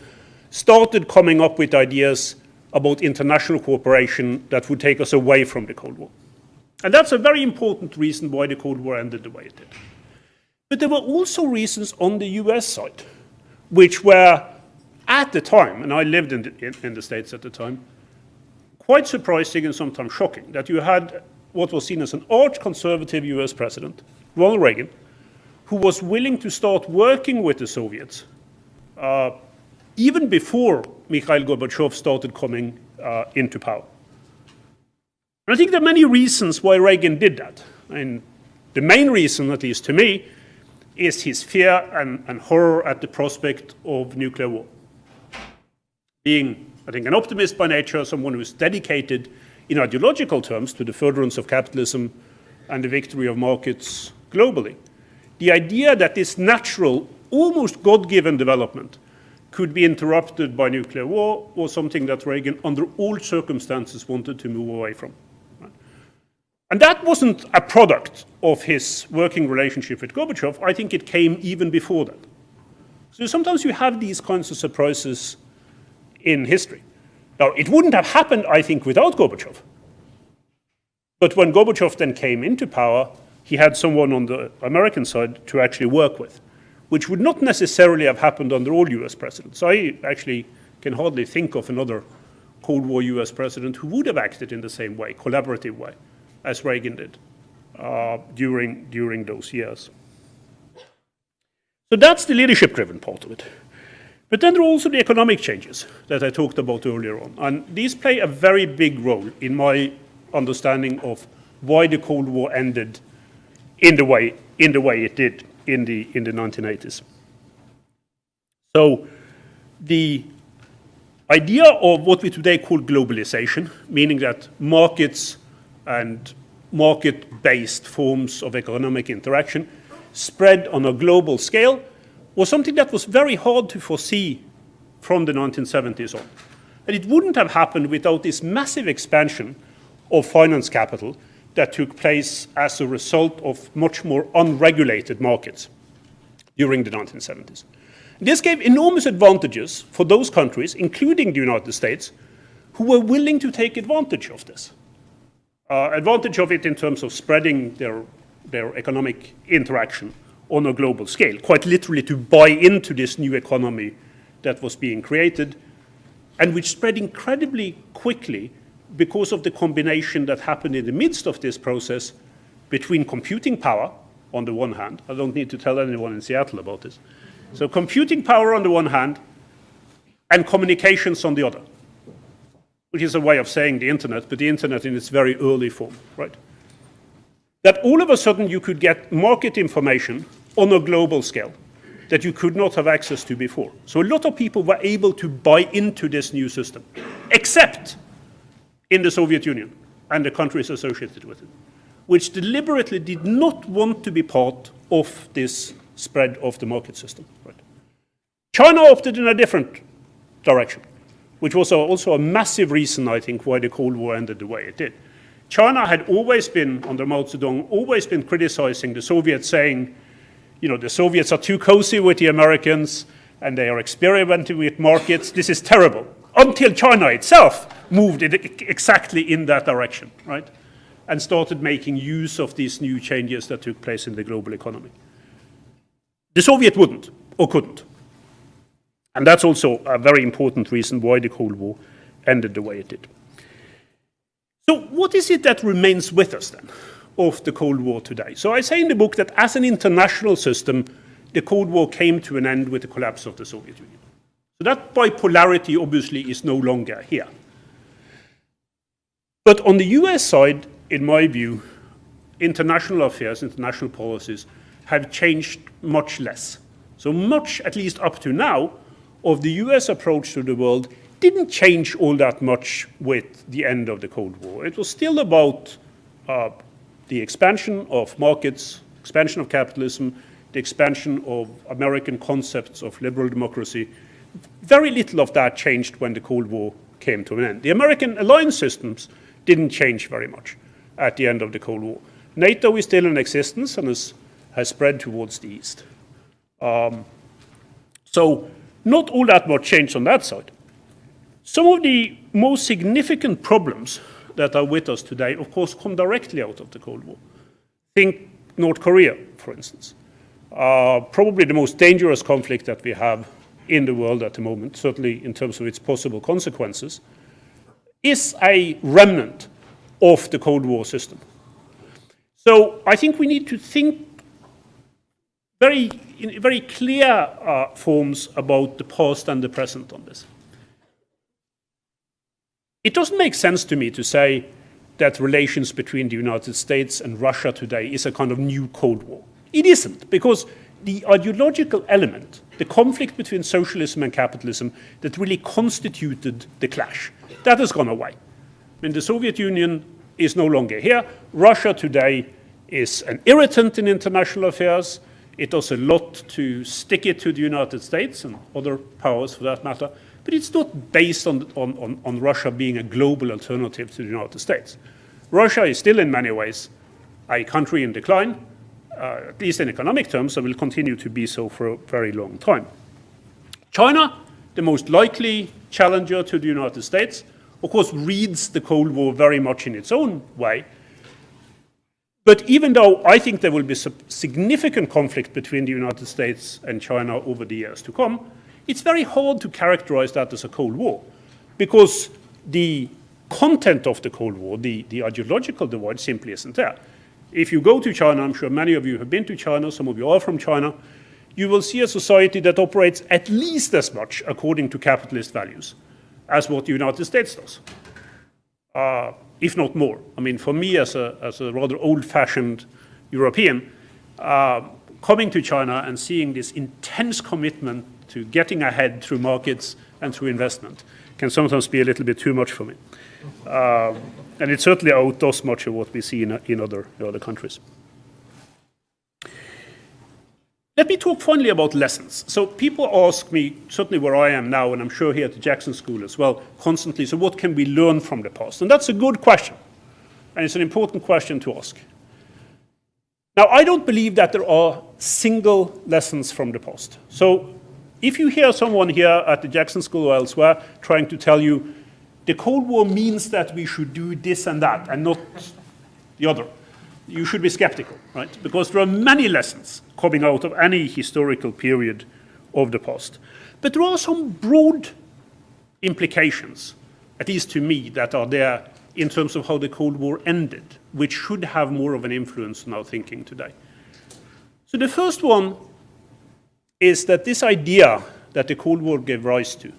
started coming up with ideas about international cooperation that would take us away from the Cold War. And that's a very important reason why the Cold War ended the way it did. But there were also reasons on the US side, which were at the time, and I lived in the States at the time, quite surprising and sometimes shocking, that you had what was seen as an arch-conservative US president, Ronald Reagan, who was willing to start working with the Soviets even before Mikhail Gorbachev started coming into power. And I think there are many reasons why Reagan did that. And the main reason, at least to me, is his fear and horror at the prospect of nuclear war. Being, I think, an optimist by nature, someone who is dedicated in ideological terms to the furtherance of capitalism and the victory of markets globally, the idea that this natural, almost God-given development could be interrupted by nuclear war was something that Reagan, under all circumstances, wanted to move away from. And that wasn't a product of his working relationship with Gorbachev. I think it came even before that. So sometimes you have these kinds of surprises in history. Now, it wouldn't have happened, I think, without Gorbachev. But when Gorbachev then came into power, he had someone on the American side to actually work with, which would not necessarily have happened under all US presidents. I actually can hardly think of another Cold War US president who would have acted in the same way, collaborative way, as Reagan did during those years. So that's the leadership-driven part of it. But then there are also the economic changes that I talked about earlier on. And these play a very big role in my understanding of why the Cold War ended in the way it did in the 1980s. So the idea of what we today call globalization, meaning that markets and market-based forms of economic interaction spread on a global scale, was something that was very hard to foresee from the 1970s on. And it wouldn't have happened without this massive expansion of finance capital that took place as a result of much more unregulated markets during the 1970s. This gave enormous advantages for those countries, including the United States, who were willing to take advantage of this. Advantage of it in terms of spreading their economic interaction on a global scale, quite literally to buy into this new economy that was being created, and which spread incredibly quickly because of the combination that happened in the midst of this process between computing power on the one hand. I don't need to tell anyone in Seattle about this. So computing power on the one hand and communications on the other, which is a way of saying the internet, but the internet in its very early form, right? That all of a sudden you could get market information on a global scale that you could not have access to before. So a lot of people were able to buy into this new system, except in the Soviet Union and the countries associated with it, which deliberately did not want to be part of this spread of the market system. Right? China opted in a different direction, which was also a massive reason, I think, why the Cold War ended the way it did. China had always been, under Mao Zedong, always been criticizing the Soviets, saying, you know, the Soviets are too cozy with the Americans and they are experimenting with markets. This is terrible. Until China itself moved exactly in that direction, right? And started making use of these new changes that took place in the global economy. The Soviet wouldn't or couldn't. And that's also a very important reason why the Cold War ended the way it did. So what is it that remains with us then of the Cold War today? So I say in the book that as an international system, the Cold War came to an end with the collapse of the Soviet Union. So that bipolarity obviously is no longer here. But on the US side, in my view, international affairs, international policies have changed much less. So much, at least up to now, of the US approach to the world didn't change all that much with the end of the Cold War. It was still about the expansion of markets, expansion of capitalism, the expansion of American concepts of liberal democracy. Very little of that changed when the Cold War came to an end. The American alliance systems didn't change very much at the end of the Cold War. NATO is still in existence and has spread towards the east. So not all that much changed on that side. Some of the most significant problems that are with us today, of course, come directly out of the Cold War. Think North Korea, for instance. Probably the most dangerous conflict that we have in the world at the moment, certainly in terms of its possible consequences, is a remnant of the Cold War system. So I think we need to think in very clear forms about the past and the present on this. It doesn't make sense to me to say that relations between the United States and Russia today is a kind of new Cold War. It isn't, because the ideological element, the conflict between socialism and capitalism that really constituted the clash, that has gone away. I mean, the Soviet Union is no longer here. Russia today is an irritant in international affairs. It does a lot to stick it to the United States and other powers for that matter, but it's not based on Russia being a global alternative to the United States. Russia is still in many ways a country in decline, at least in economic terms, and will continue to be so for a very long time. China, the most likely challenger to the United States, of course, reads the Cold War very much in its own way. But even though I think there will be significant conflict between the United States and China over the years to come, it's very hard to characterize that as a Cold War, because the content of the Cold War, the ideological divide, simply isn't there. If you go to China, I'm sure many of you have been to China, some of you are from China, you will see a society that operates at least as much according to capitalist values as what the United States does, if not more. I mean, for me as a rather old-fashioned European, coming to China and seeing this intense commitment to getting ahead through markets and through investment can sometimes be a little bit too much for me. And it certainly outdoes much of what we see in other countries. Let me talk finally about lessons. So people ask me, certainly where I am now, and I'm sure here at the Jackson School as well, constantly, so what can we learn from the past? And that's a good question, and it's an important question to ask. Now, I don't believe that there are single lessons from the past. So if you hear someone here at the Jackson School or elsewhere trying to tell you the Cold War means that we should do this and that and not the other, you should be skeptical, right? Because there are many lessons coming out of any historical period of the past. But there are some broad implications, at least to me, that are there in terms of how the Cold War ended, which should have more of an influence on our thinking today. So the first one is that this idea that the Cold War gave rise to,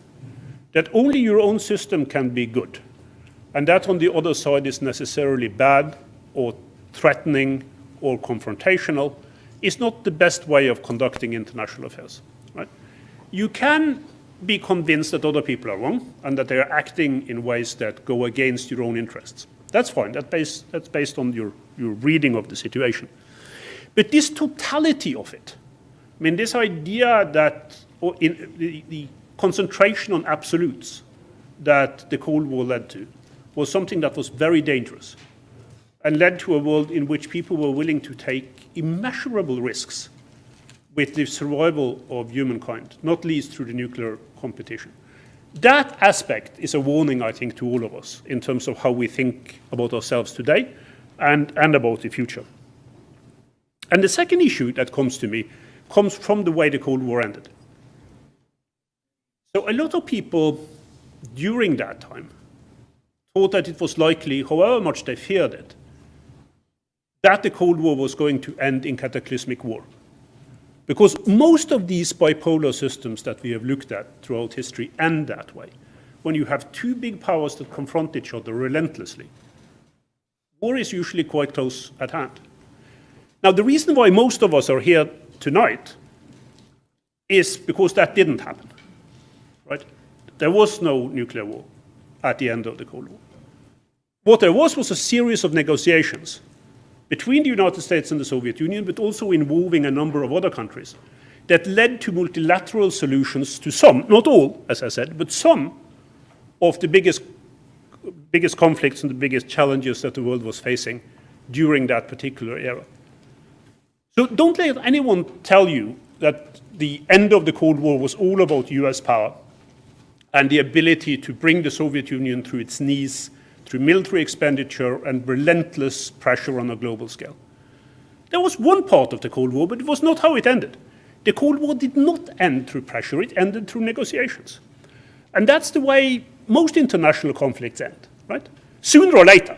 that only your own system can be good, and that on the other side is necessarily bad or threatening or confrontational, is not the best way of conducting international affairs. Right? You can be convinced that other people are wrong and that they are acting in ways that go against your own interests. That's fine. That's based on your reading of the situation. But this totality of it, I mean, this idea that the concentration on absolutes that the Cold War led to was something that was very dangerous and led to a world in which people were willing to take immeasurable risks with the survival of humankind, not least through the nuclear competition. That aspect is a warning, I think, to all of us in terms of how we think about ourselves today and about the future. And the second issue that comes to me comes from the way the Cold War ended. So a lot of people during that time thought that it was likely, however much they feared it, that the Cold War was going to end in cataclysmic war. Because most of these bipolar systems that we have looked at throughout history end that way. When you have two big powers that confront each other relentlessly, war is usually quite close at hand. Now, the reason why most of us are here tonight is because that didn't happen, right? There was no nuclear war at the end of the Cold War. What there was a series of negotiations between the United States and the Soviet Union, but also involving a number of other countries, that led to multilateral solutions to some, not all, as I said, but some of the biggest conflicts and the biggest challenges that the world was facing during that particular era. So don't let anyone tell you that the end of the Cold War was all about US power and the ability to bring the Soviet Union through its knees through military expenditure and relentless pressure on a global scale. There was one part of the Cold War, but it was not how it ended. The Cold War did not end through pressure, it ended through negotiations. And that's the way most international conflicts end, right? Sooner or later.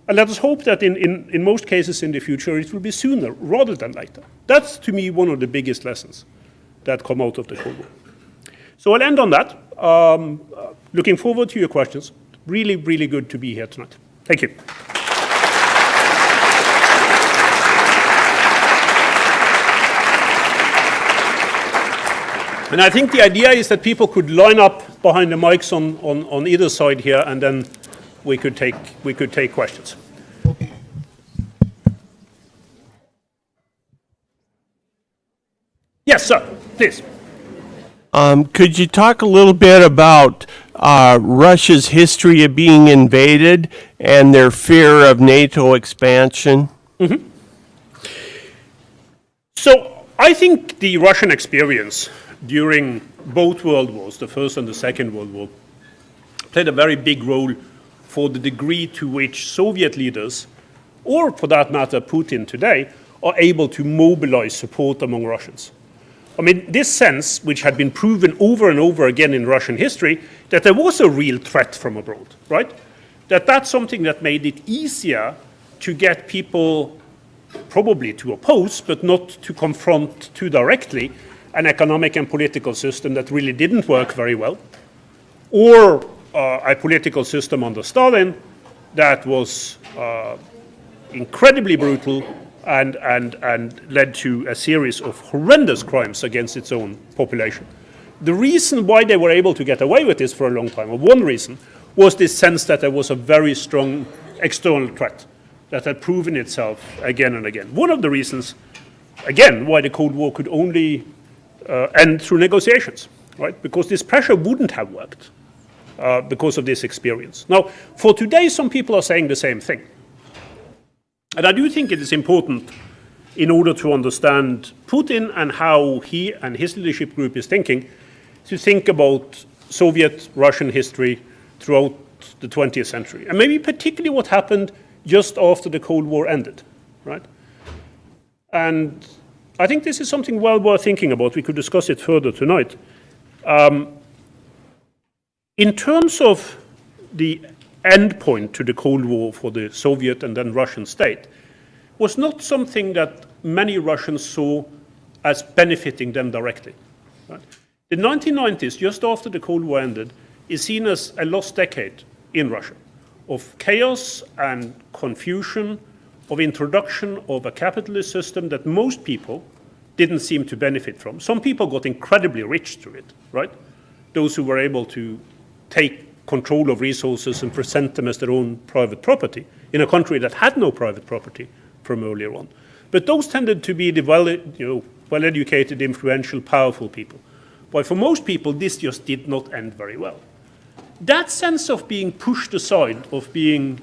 And let us hope that in most cases in the future, it will be sooner rather than later. That's, to me, one of the biggest lessons that come out of the Cold War. So I'll end on that. Looking forward to your questions. Really, really good to be here tonight. Thank you. And I think the idea is that people could line up behind the mics on either side here, and then we could take questions. Yes, sir, please. Could you talk a little bit about Russia's history of being invaded and their fear of NATO expansion? Mm-hmm. So I think the Russian experience during both World Wars, the First and the Second World War, played a very big role for the degree to which Soviet leaders, or for that matter Putin today, are able to mobilize support among Russians. I mean, this sense, which had been proven over and over again in Russian history, that there was a real threat from abroad, right? That's something that made it easier to get people probably to oppose, but not to confront too directly, an economic and political system that really didn't work very well, or a political system under Stalin that was incredibly brutal and led to a series of horrendous crimes against its own population. The reason why they were able to get away with this for a long time, or one reason, was this sense that there was a very strong external threat that had proven itself again and again. One of the reasons, again, why the Cold War could only end through negotiations, right? Because this pressure wouldn't have worked because of this experience. Now, for today, some people are saying the same thing. And I do think it is important, in order to understand Putin and how he and his leadership group is thinking, to think about Soviet-Russian history throughout the 20th century, and maybe particularly what happened just after the Cold War ended, right? And I think this is something well worth thinking about. We could discuss it further tonight. In terms of the end point to the Cold War for the Soviet and then Russian state, was not something that many Russians saw as benefiting them directly. Right? The 1990s, just after the Cold War ended, is seen as a lost decade in Russia of chaos and confusion, of introduction of a capitalist system that most people didn't seem to benefit from. Some people got incredibly rich through it, right? Those who were able to take control of resources and present them as their own private property in a country that had no private property from earlier on. But those tended to be the well-educated, influential, powerful people. But for most people, this just did not end very well. That sense of being pushed aside, of being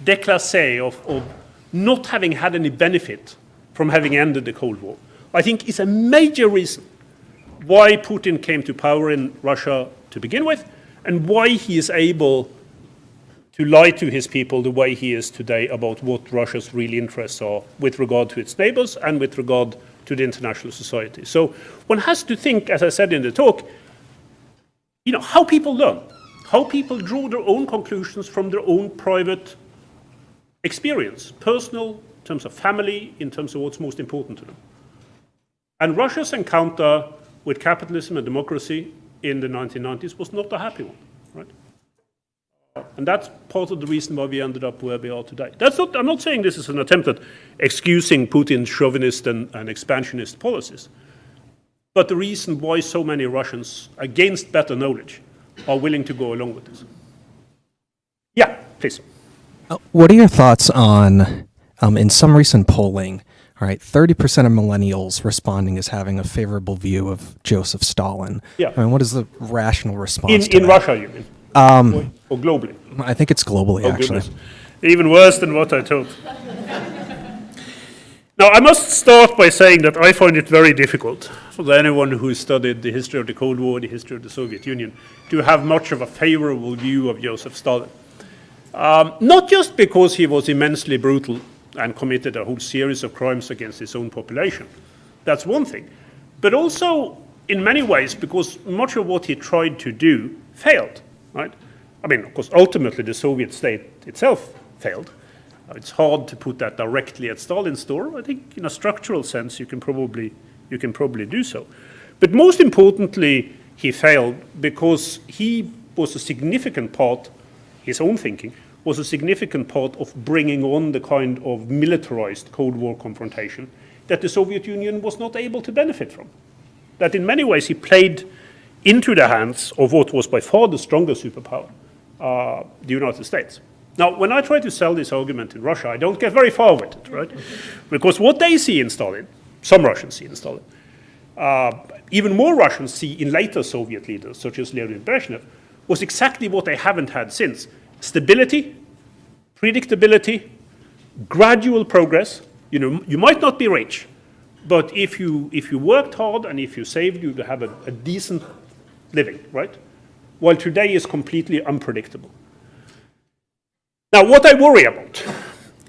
déclassé, of not having had any benefit from having ended the Cold War, I think is a major reason why Putin came to power in Russia to begin with, and why he is able to lie to his people the way he is today about what Russia's real interests are with regard to its neighbors and with regard to the international society. So one has to think, as I said in the talk, how people learn, how people draw their own conclusions from their own private experience, personal, in terms of family, in terms of what's most important to them. And Russia's encounter with capitalism and democracy in the 1990s was not a happy one, right? And that's part of the reason why we ended up where we are today. I'm not saying this is an attempt at excusing Putin's chauvinist and expansionist policies, but the reason why so many Russians, against better knowledge, are willing to go along with this. Yeah, please. What are your thoughts on, in some recent polling, all right, 30% of millennials responding as having a favorable view of Joseph Stalin? Yeah. I mean, what is the rational response to In that? Russia, you mean? Or globally? I think it's globally, actually. Goodness. Even worse than what I thought. Now, I must start by saying that I find it very difficult for anyone who studied the history of the Cold War, the history of the Soviet Union, to have much of a favorable view of Joseph Stalin. Not just because he was immensely brutal and committed a whole series of crimes against his own population. That's one thing. But also, in many ways, because much of what he tried to do failed, right? I mean, of course, ultimately the Soviet state itself failed. It's hard to put that directly at Stalin's door. I think in a structural sense you can probably do so. But most importantly, he failed because he was a significant part, his own thinking, was a significant part of bringing on the kind of militarized Cold War confrontation that the Soviet Union was not able to benefit from. That in many ways he played into the hands of what was by far the stronger superpower, the United States. Now, when I try to sell this argument in Russia, I don't get very far with it, right? Because what they see in Stalin, some Russians see in Stalin, even more Russians see in later Soviet leaders, such as Leonid Brezhnev, was exactly what they haven't had since. Stability, predictability, gradual progress. You might not be rich, but if you worked hard and if you saved, you'd have a decent living, right? While today is completely unpredictable. Now, what I worry about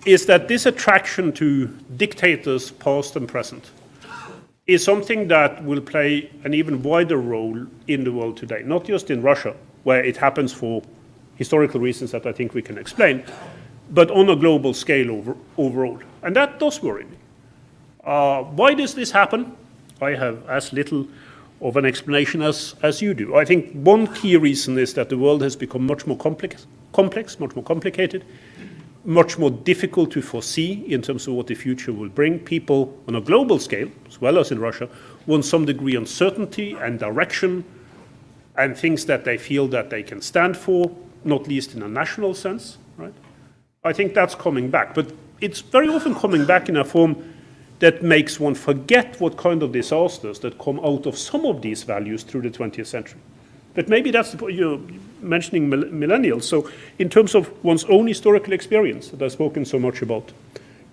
is that this attraction to dictators, past and present, is something that will play an even wider role in the world today, not just in Russia, where it happens for historical reasons that I think we can explain, but on a global scale overall. And that does worry me. Why does this happen? I have as little of an explanation as you do. I think one key reason is that the world has become much more complex, much more complicated, much more difficult to foresee in terms of what the future will bring. People on a global scale, as well as in Russia, want some degree of uncertainty and direction and things that they feel that they can stand for, not least in a national sense, right? I think that's coming back, but it's very often coming back in a form that makes one forget what kind of disasters that come out of some of these values through the 20th century. But maybe that's the point. You're mentioning millennials. So in terms of one's own historical experience that I've spoken so much about,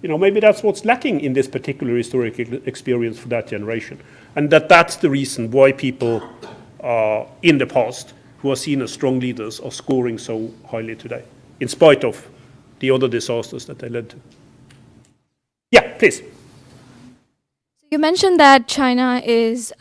maybe that's what's lacking in this particular historical experience for that generation. And that's the reason why people in the past who are seen as strong leaders are scoring so highly today, in spite of the other disasters that they led to. Yeah, please. You mentioned that China is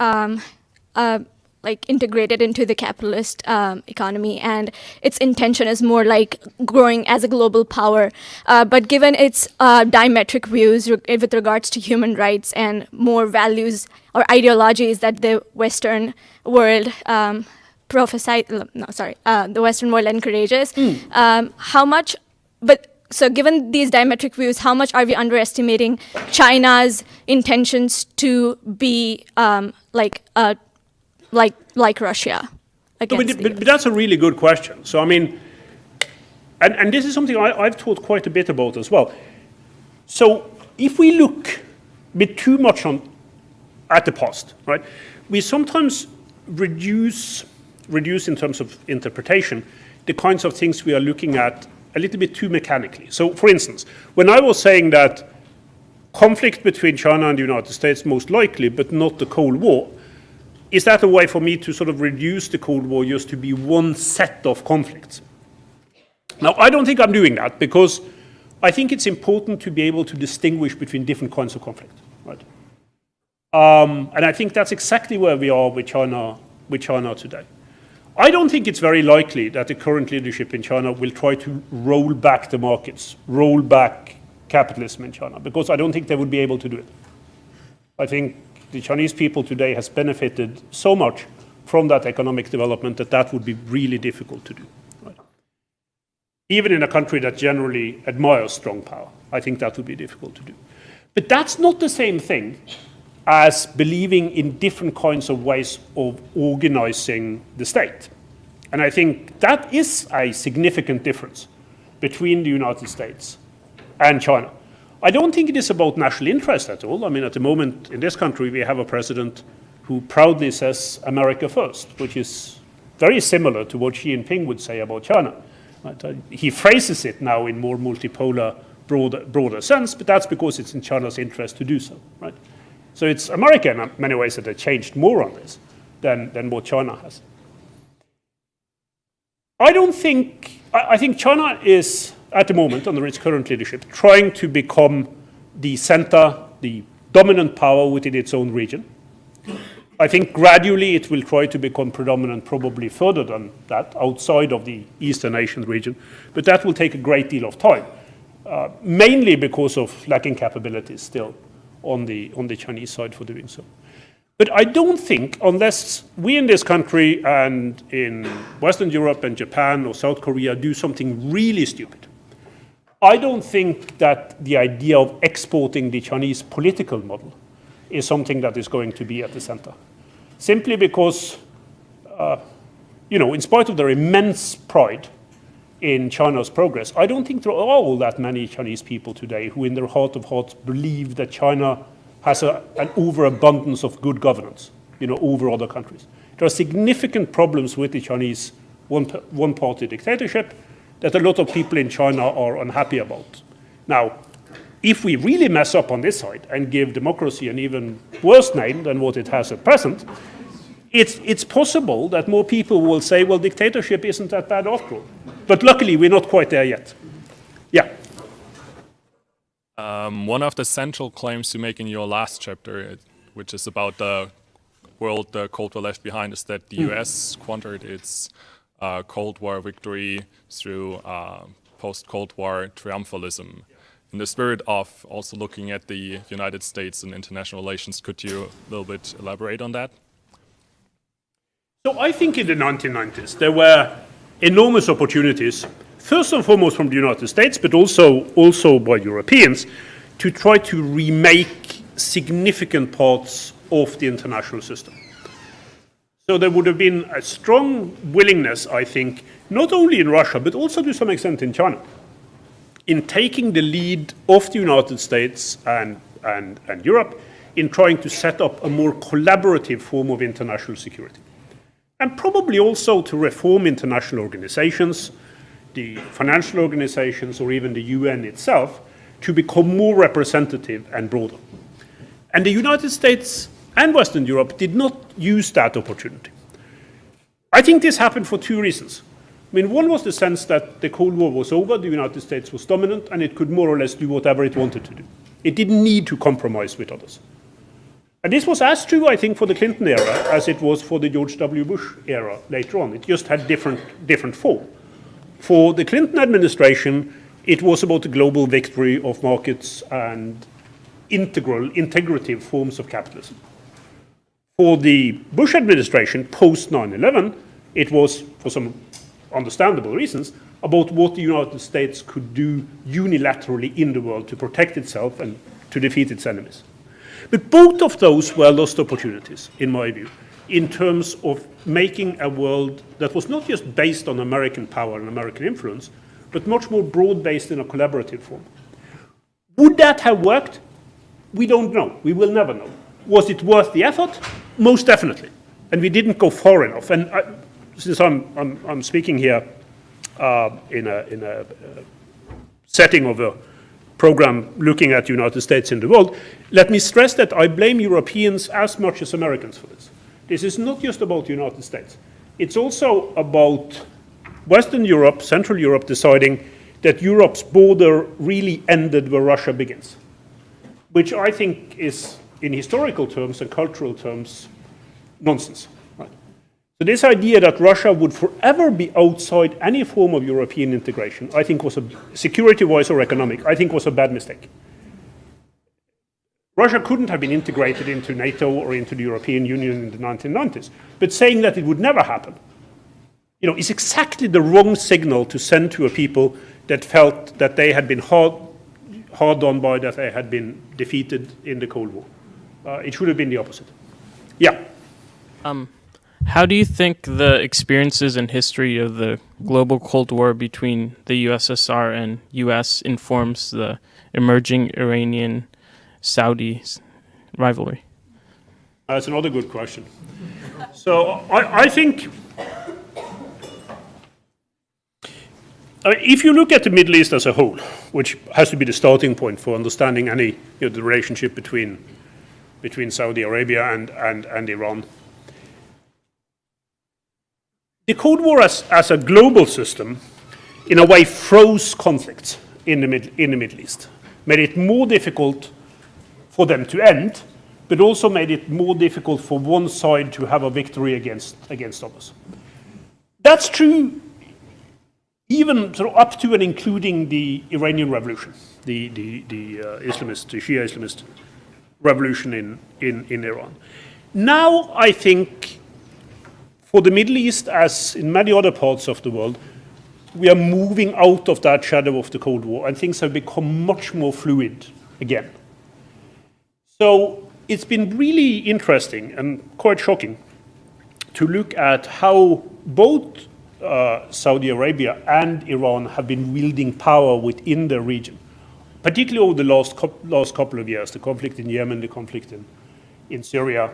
like integrated into the capitalist economy, and its intention is more like growing as a global power. But given its diametric views with regards to human rights and more values or ideologies that the Western world the Western world encourages, how much? So given these diametric views, how much are we underestimating China's intentions to be like Russia against the US? But that's a really good question. So I mean, and this is something I've thought quite a bit about as well. So if we look a bit too much at the past, right, we sometimes reduce in terms of interpretation the kinds of things we are looking at a little bit too mechanically. So for instance, when I was saying that conflict between China and the United States most likely, but not the Cold War, is that a way for me to sort of reduce the Cold War just to be one set of conflicts? Now, I don't think I'm doing that, because I think it's important to be able to distinguish between different kinds of conflict, right? And I think that's exactly where we are with China today. I don't think it's very likely that the current leadership in China will try to roll back the markets, roll back capitalism in China, because I don't think they would be able to do it. I think the Chinese people today has benefited so much from that economic development that would be really difficult to do. Right? Even in a country that generally admires strong power, I think that would be difficult to do. But that's not the same thing as believing in different kinds of ways of organizing the state. And I think that is a significant difference between the United States and China. I don't think it is about national interest at all. I mean, at the moment in this country, we have a president who proudly says America first, which is very similar to what Xi Jinping would say about China. Right? He phrases it now in more multipolar, broader sense, but that's because it's in China's interest to do so. Right? So it's America in many ways that have changed more on this than what China has. I think China is, at the moment, under its current leadership, trying to become the center, the dominant power within its own region. I think gradually it will try to become predominant, probably further than that, outside of the Eastern Asian region, but that will take a great deal of time, mainly because of lacking capabilities still on the Chinese side for doing so. But I don't think, unless we in this country and in Western Europe and Japan or South Korea do something really stupid, I don't think that the idea of exporting the Chinese political model is something that is going to be at the center. Simply because, in spite of their immense pride in China's progress, I don't think there are all that many Chinese people today who in their heart of hearts believe that China has an overabundance of good governance, over other countries. There are significant problems with the Chinese one-party dictatorship that a lot of people in China are unhappy about. Now, if we really mess up on this side and give democracy an even worse name than what it has at present, it's possible that more people will say, well, dictatorship isn't that bad after all. But luckily, we're not quite there yet. Yeah. One of the central claims you make in your last chapter, which is about the world the Cold War left behind, is that the US squandered its Cold War victory through post-Cold War triumphalism. In the spirit of also looking at the United States and international relations, could you a little bit elaborate on that? So I think in the 1990s, there were enormous opportunities, first and foremost from the United States, but also by Europeans, to try to remake significant parts of the international system. So there would have been a strong willingness, I think, not only in Russia, but also to some extent in China, in taking the lead of the United States and Europe in trying to set up a more collaborative form of international security. And probably also to reform international organizations, the financial organizations, or even the UN itself, to become more representative and broader. And the United States and Western Europe did not use that opportunity. I think this happened for two reasons. I mean, one was the sense that the Cold War was over, the United States was dominant, and it could more or less do whatever it wanted to do. It didn't need to compromise with others. And this was as true, I think, for the Clinton era as it was for the George W. Bush era later on. It just had different form. For the Clinton administration, it was about the global victory of markets and integrative forms of capitalism. For the Bush administration, post 9/11, it was, for some understandable reasons, about what the United States could do unilaterally in the world to protect itself and to defeat its enemies. But both of those were lost opportunities, in my view, in terms of making a world that was not just based on American power and American influence, but much more broad-based in a collaborative form. Would that have worked? We don't know. We will never know. Was it worth the effort? Most definitely. And we didn't go far enough. And since I'm speaking here in a setting of a program looking at the United States in the world, let me stress that I blame Europeans as much as Americans for this. This is not just about the United States. It's also about Western Europe, Central Europe, deciding that Europe's border really ended where Russia begins, which I think is, in historical terms and cultural terms, nonsense. Right? So this idea that Russia would forever be outside any form of European integration, I think was, security-wise or economic, I think was a bad mistake. Russia couldn't have been integrated into NATO or into the European Union in the 1990s, but saying that it would never happen, is exactly the wrong signal to send to a people that felt that they had been hard on by, that they had been defeated in the Cold War. It should have been the opposite. Yeah. How do you think the experiences and history of the global Cold War between the USSR and US informs the emerging Iranian-Saudi rivalry? That's another good question. So I think, if you look at the Middle East as a whole, which has to be the starting point for understanding any the relationship between Saudi Arabia and Iran, the Cold War as a global system, in a way, froze conflicts in the Middle East, made it more difficult for them to end, but also made it more difficult for one side to have a victory against others. That's true even sort of up to and including the Iranian Revolution, the Shia Islamist revolution in Iran. Now, I think, for the Middle East, as in many other parts of the world, we are moving out of that shadow of the Cold War, and things have become much more fluid again. So it's been really interesting and quite shocking to look at how both Saudi Arabia and Iran have been wielding power within the region, particularly over the last couple of years, the conflict in Yemen, the conflict in Syria,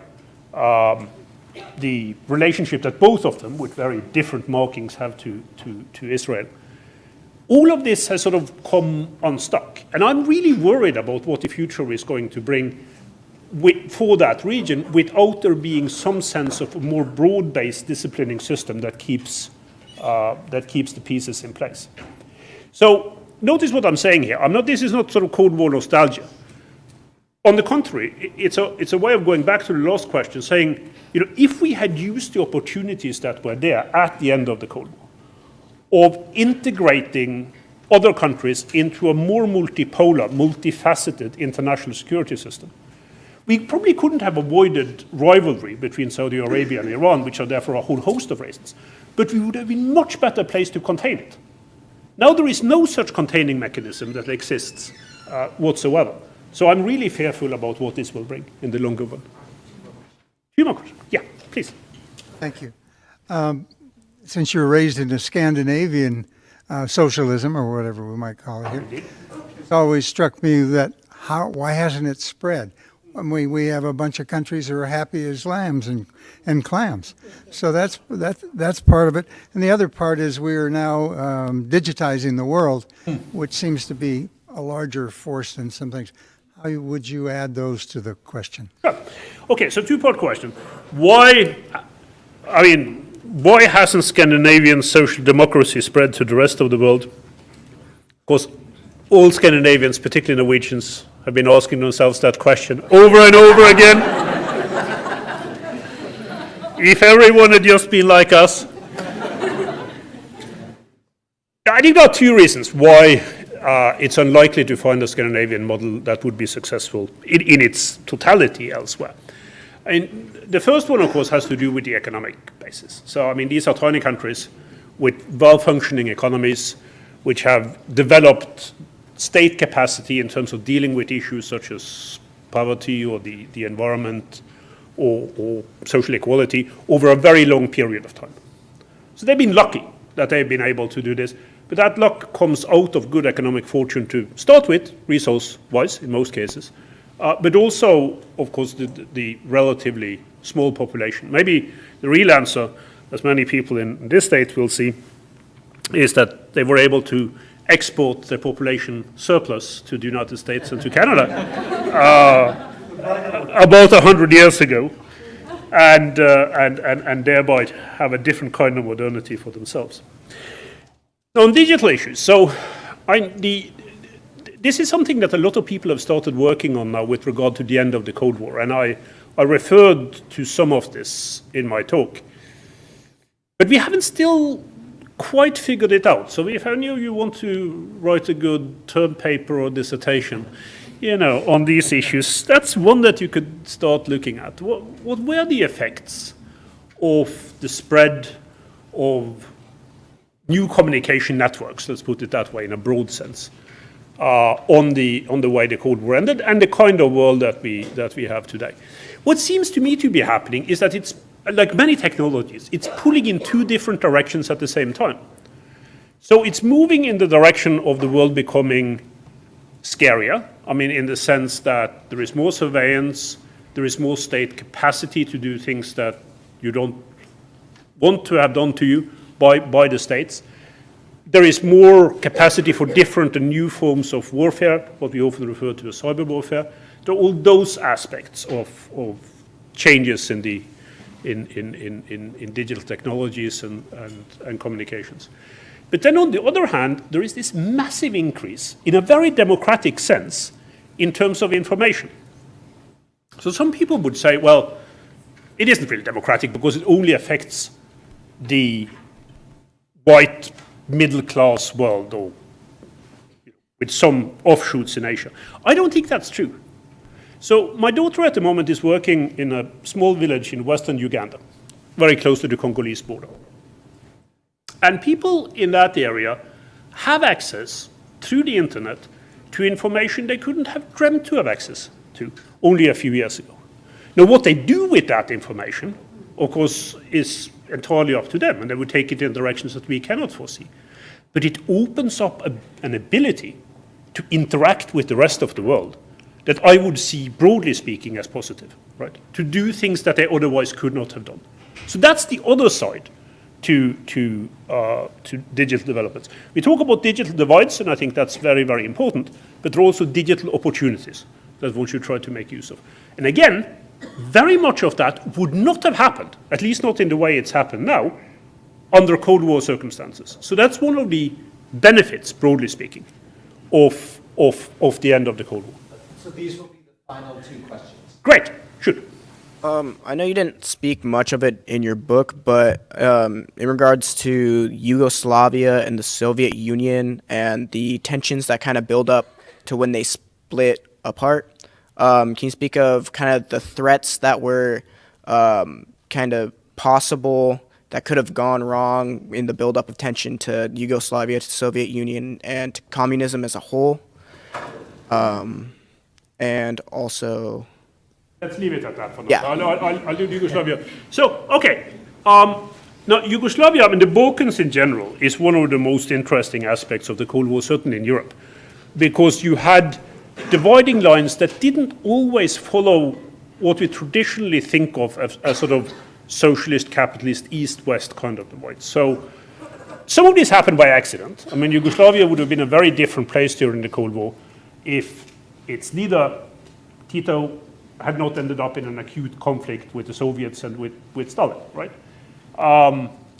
the relationship that both of them, with very different markings, have to Israel. All of this has sort of come unstuck. And I'm really worried about what the future is going to bring for that region, without there being some sense of a more broad-based disciplining system that keeps the pieces in place. So notice what I'm saying here. This is not sort of Cold War nostalgia. On the contrary, it's a way of going back to the last question, saying, if we had used the opportunities that were there at the end of the Cold War, of integrating other countries into a more multipolar, multifaceted international security system, we probably couldn't have avoided rivalry between Saudi Arabia and Iran, which are there for a whole host of reasons, but we would have been much better placed to contain it. Now there is no such containing mechanism that exists whatsoever. So I'm really fearful about what this will bring in the longer run. Few more questions. Yeah, please. Thank you. Since you were raised in a Scandinavian socialism, or whatever we might call it here, it's always struck me that why hasn't it spread? We have a bunch of countries that are happy as lambs and clams. So that's part of it. And the other part is we are now digitizing the world, which seems to be a larger force than some things. How would you add those to the question? Sure. Okay, so two-part question. Why, why hasn't Scandinavian social democracy spread to the rest of the world? Of course, all Scandinavians, particularly Norwegians, have been asking themselves that question over and over again. If everyone had just been like us. I think there are two reasons why it's unlikely to find a Scandinavian model that would be successful in its totality elsewhere. And the first one, of course, has to do with the economic basis. So, I mean, these are tiny countries with well-functioning economies which have developed state capacity in terms of dealing with issues such as poverty or the environment or social equality over a very long period of time. So they've been lucky that they've been able to do this. But that luck comes out of good economic fortune to start with, resource-wise in most cases, but also, of course, the relatively small population. Maybe the real answer, as many people in this state will see, is that they were able to export their population surplus to the United States and to Canada about 100 years ago, and thereby have a different kind of modernity for themselves. On digital issues, so this is something that a lot of people have started working on now with regard to the end of the Cold War, and I referred to some of this in my talk. But we haven't still quite figured it out. So if any of you want to write a good term paper or dissertation, on these issues, that's one that you could start looking at. What were the effects of the spread of new communication networks, let's put it that way in a broad sense, on the way the Cold War ended and the kind of world that we have today? What seems to me to be happening is that it's, like many technologies, it's pulling in two different directions at the same time. So it's moving in the direction of the world becoming scarier, I mean, in the sense that there is more surveillance, there is more state capacity to do things that you don't want to have done to you by the states. There is more capacity for different and new forms of warfare, what we often refer to as cyber warfare. There are all those aspects of changes in digital technologies and communications. But then on the other hand, there is this massive increase in a very democratic sense in terms of information. So some people would say, well, it isn't really democratic because it only affects the white middle-class world, or with some offshoots in Asia. I don't think that's true. So my daughter at the moment is working in a small village in western Uganda, very close to the Congolese border. And people in that area have access through the internet to information they couldn't have dreamt to have access to only a few years ago. Now, what they do with that information, of course, is entirely up to them, and they would take it in directions that we cannot foresee. But it opens up an ability to interact with the rest of the world that I would see, broadly speaking, as positive, right? To do things that they otherwise could not have done. So that's the other side to digital developments. We talk about digital divides, and I think that's very, very important, but there are also digital opportunities that one should try to make use of. And again, very much of that would not have happened, at least not in the way it's happened now, under Cold War circumstances. So that's one of the benefits, broadly speaking, of the end of the Cold War. So these will be the final two questions. Great, shoot. I know you didn't speak much of it in your book, but in regards to Yugoslavia and the Soviet Union and the tensions that kind of build up to when they split apart, can you speak of kind of the threats that were kind of possible that could have gone wrong in the buildup of tension to Yugoslavia, to Soviet Union, and to communism as a whole? And also... Let's leave it at that for now. Yeah. I'll do Yugoslavia. So, okay. Now, Yugoslavia, I mean, the Balkans in general is one of the most interesting aspects of the Cold War, certainly in Europe, because you had dividing lines that didn't always follow what we traditionally think of as sort of socialist, capitalist, east-west kind of divide. So some of this happened by accident. I mean, Yugoslavia would have been a very different place during the Cold War if its leader, Tito, had not ended up in an acute conflict with the Soviets and with Stalin, right?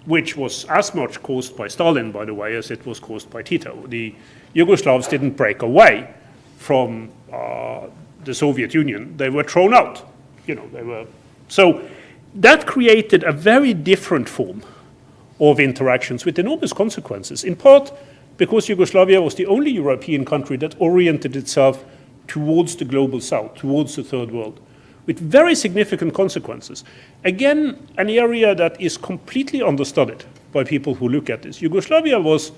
which was as much caused by Stalin, by the way, as it was caused by Tito. The Yugoslavs didn't break away from the Soviet Union. They were thrown out. So that created a very different form of interactions with enormous consequences, in part because Yugoslavia was the only European country that oriented itself towards the global south, towards the third world, with very significant consequences. Again, an area that is completely understudied by people who look at this. Yugoslavia was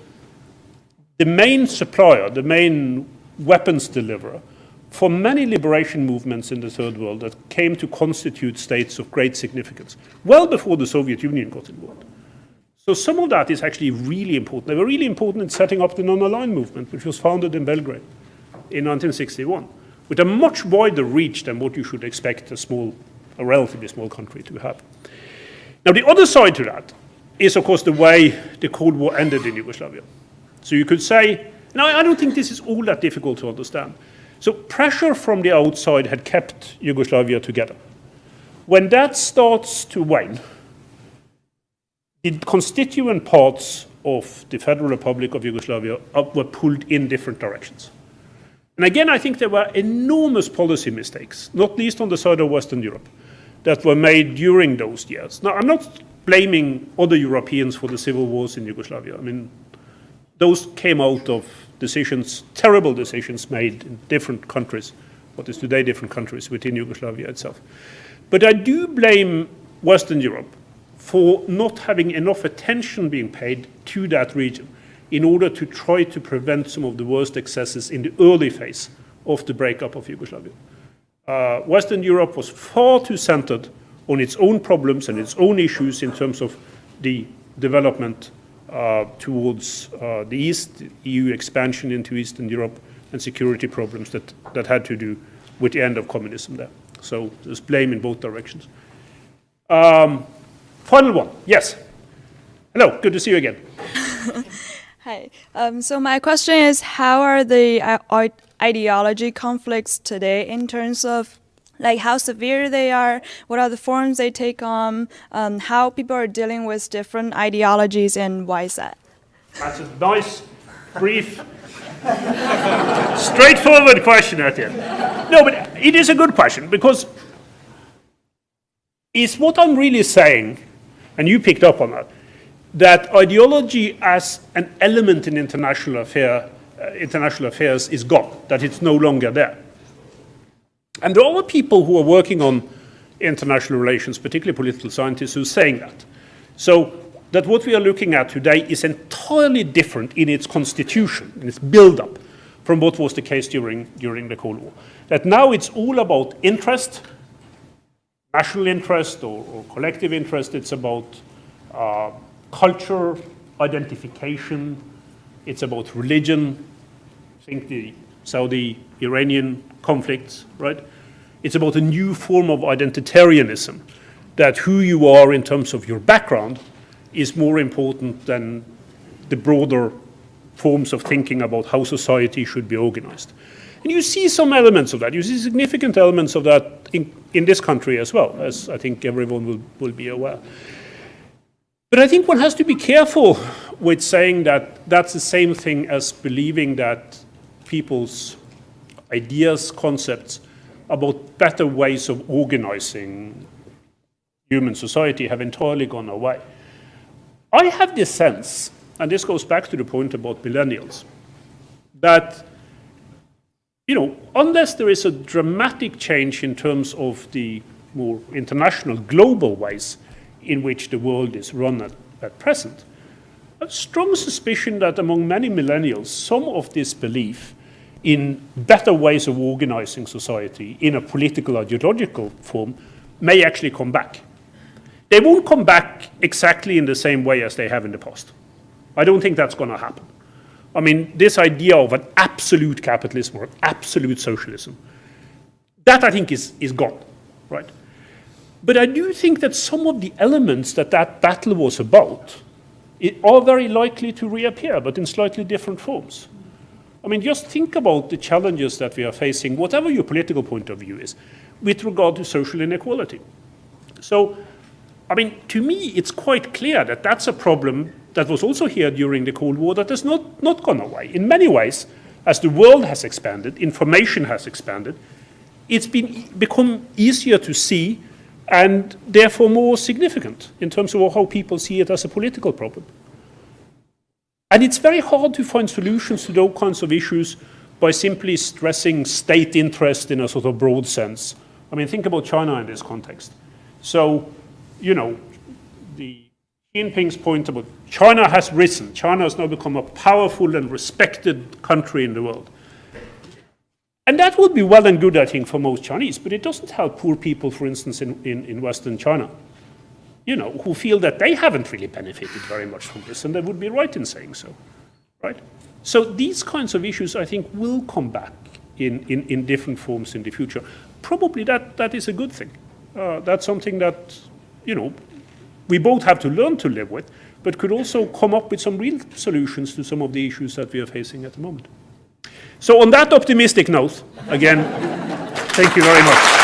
the main supplier, the main weapons deliverer for many liberation movements in the third world that came to constitute states of great significance, well before the Soviet Union got involved. So some of that is actually really important. They were really important in setting up the non-aligned movement, which was founded in Belgrade in 1961, with a much wider reach than what you should expect a relatively small country to have. Now, the other side to that is, of course, the way the Cold War ended in Yugoslavia. So you could say, now I don't think this is all that difficult to understand. So pressure from the outside had kept Yugoslavia together. When that starts to wane, the constituent parts of the Federal Republic of Yugoslavia were pulled in different directions. And again, I think there were enormous policy mistakes, not least on the side of Western Europe, that were made during those years. Now, I'm not blaming other Europeans for the civil wars in Yugoslavia. I mean, those came out of decisions, terrible decisions made in different countries, what is today different countries within Yugoslavia itself. But I do blame Western Europe for not having enough attention being paid to that region in order to try to prevent some of the worst excesses in the early phase of the breakup of Yugoslavia. Western Europe was far too centered on its own problems and its own issues in terms of the development towards the East, the EU expansion into Eastern Europe, and security problems that had to do with the end of communism there. So there's blame in both directions. Final one, yes. Hello, good to see you again. Hi. So my question is, how are the ideology conflicts today in terms of like how severe they are, what are the forms they take on, how people are dealing with different ideologies, and why is that? That's a nice, brief, straightforward question at the end. No, but it is a good question because it's what I'm really saying, and you picked up on that ideology as an element in international affairs is gone, that it's no longer there. And there are people who are working on international relations, particularly political scientists, who are saying that. So that what we are looking at today is entirely different in its constitution, in its build-up, from what was the case during the Cold War. That now it's all about interest, national interest or collective interest. It's about culture, identification. It's about religion. Think the Saudi-Iranian conflicts, right? It's about a new form of identitarianism, that who you are in terms of your background is more important than the broader forms of thinking about how society should be organized. And you see some elements of that. You see significant elements of that in this country as well, as I think everyone will be aware. But I think one has to be careful with saying that that's the same thing as believing that people's ideas, concepts about better ways of organizing human society have entirely gone away. I have this sense, and this goes back to the point about millennials, that unless there is a dramatic change in terms of the more international, global ways in which the world is run at present, a strong suspicion that among many millennials, some of this belief in better ways of organizing society in a political ideological form may actually come back. They won't come back exactly in the same way as they have in the past. I don't think that's going to happen. I mean, this idea of an absolute capitalism or absolute socialism, that I think is gone, right? But I do think that some of the elements that battle was about are very likely to reappear, but in slightly different forms. I mean, just think about the challenges that we are facing, whatever your political point of view is, with regard to social inequality. So I mean, to me, it's quite clear that that's a problem that was also here during the Cold War that has not gone away. In many ways, as the world has expanded, information has expanded, it's become easier to see and therefore more significant in terms of how people see it as a political problem. And it's very hard to find solutions to those kinds of issues by simply stressing state interest in a sort of broad sense. I mean, think about China in this context. So, you know, the Xi Jinping's point about China has risen. China has now become a powerful and respected country in the world. And that would be well and good, I think, for most Chinese, but it doesn't help poor people, for instance, in Western China, you know, who feel that they haven't really benefited very much from this, and they would be right in saying so, right? So these kinds of issues, I think, will come back in different forms in the future. Probably that is a good thing. That's something that, you know, we both have to learn to live with, but could also come up with some real solutions to some of the issues that we are facing at the moment. So on that optimistic note, again, thank you very much.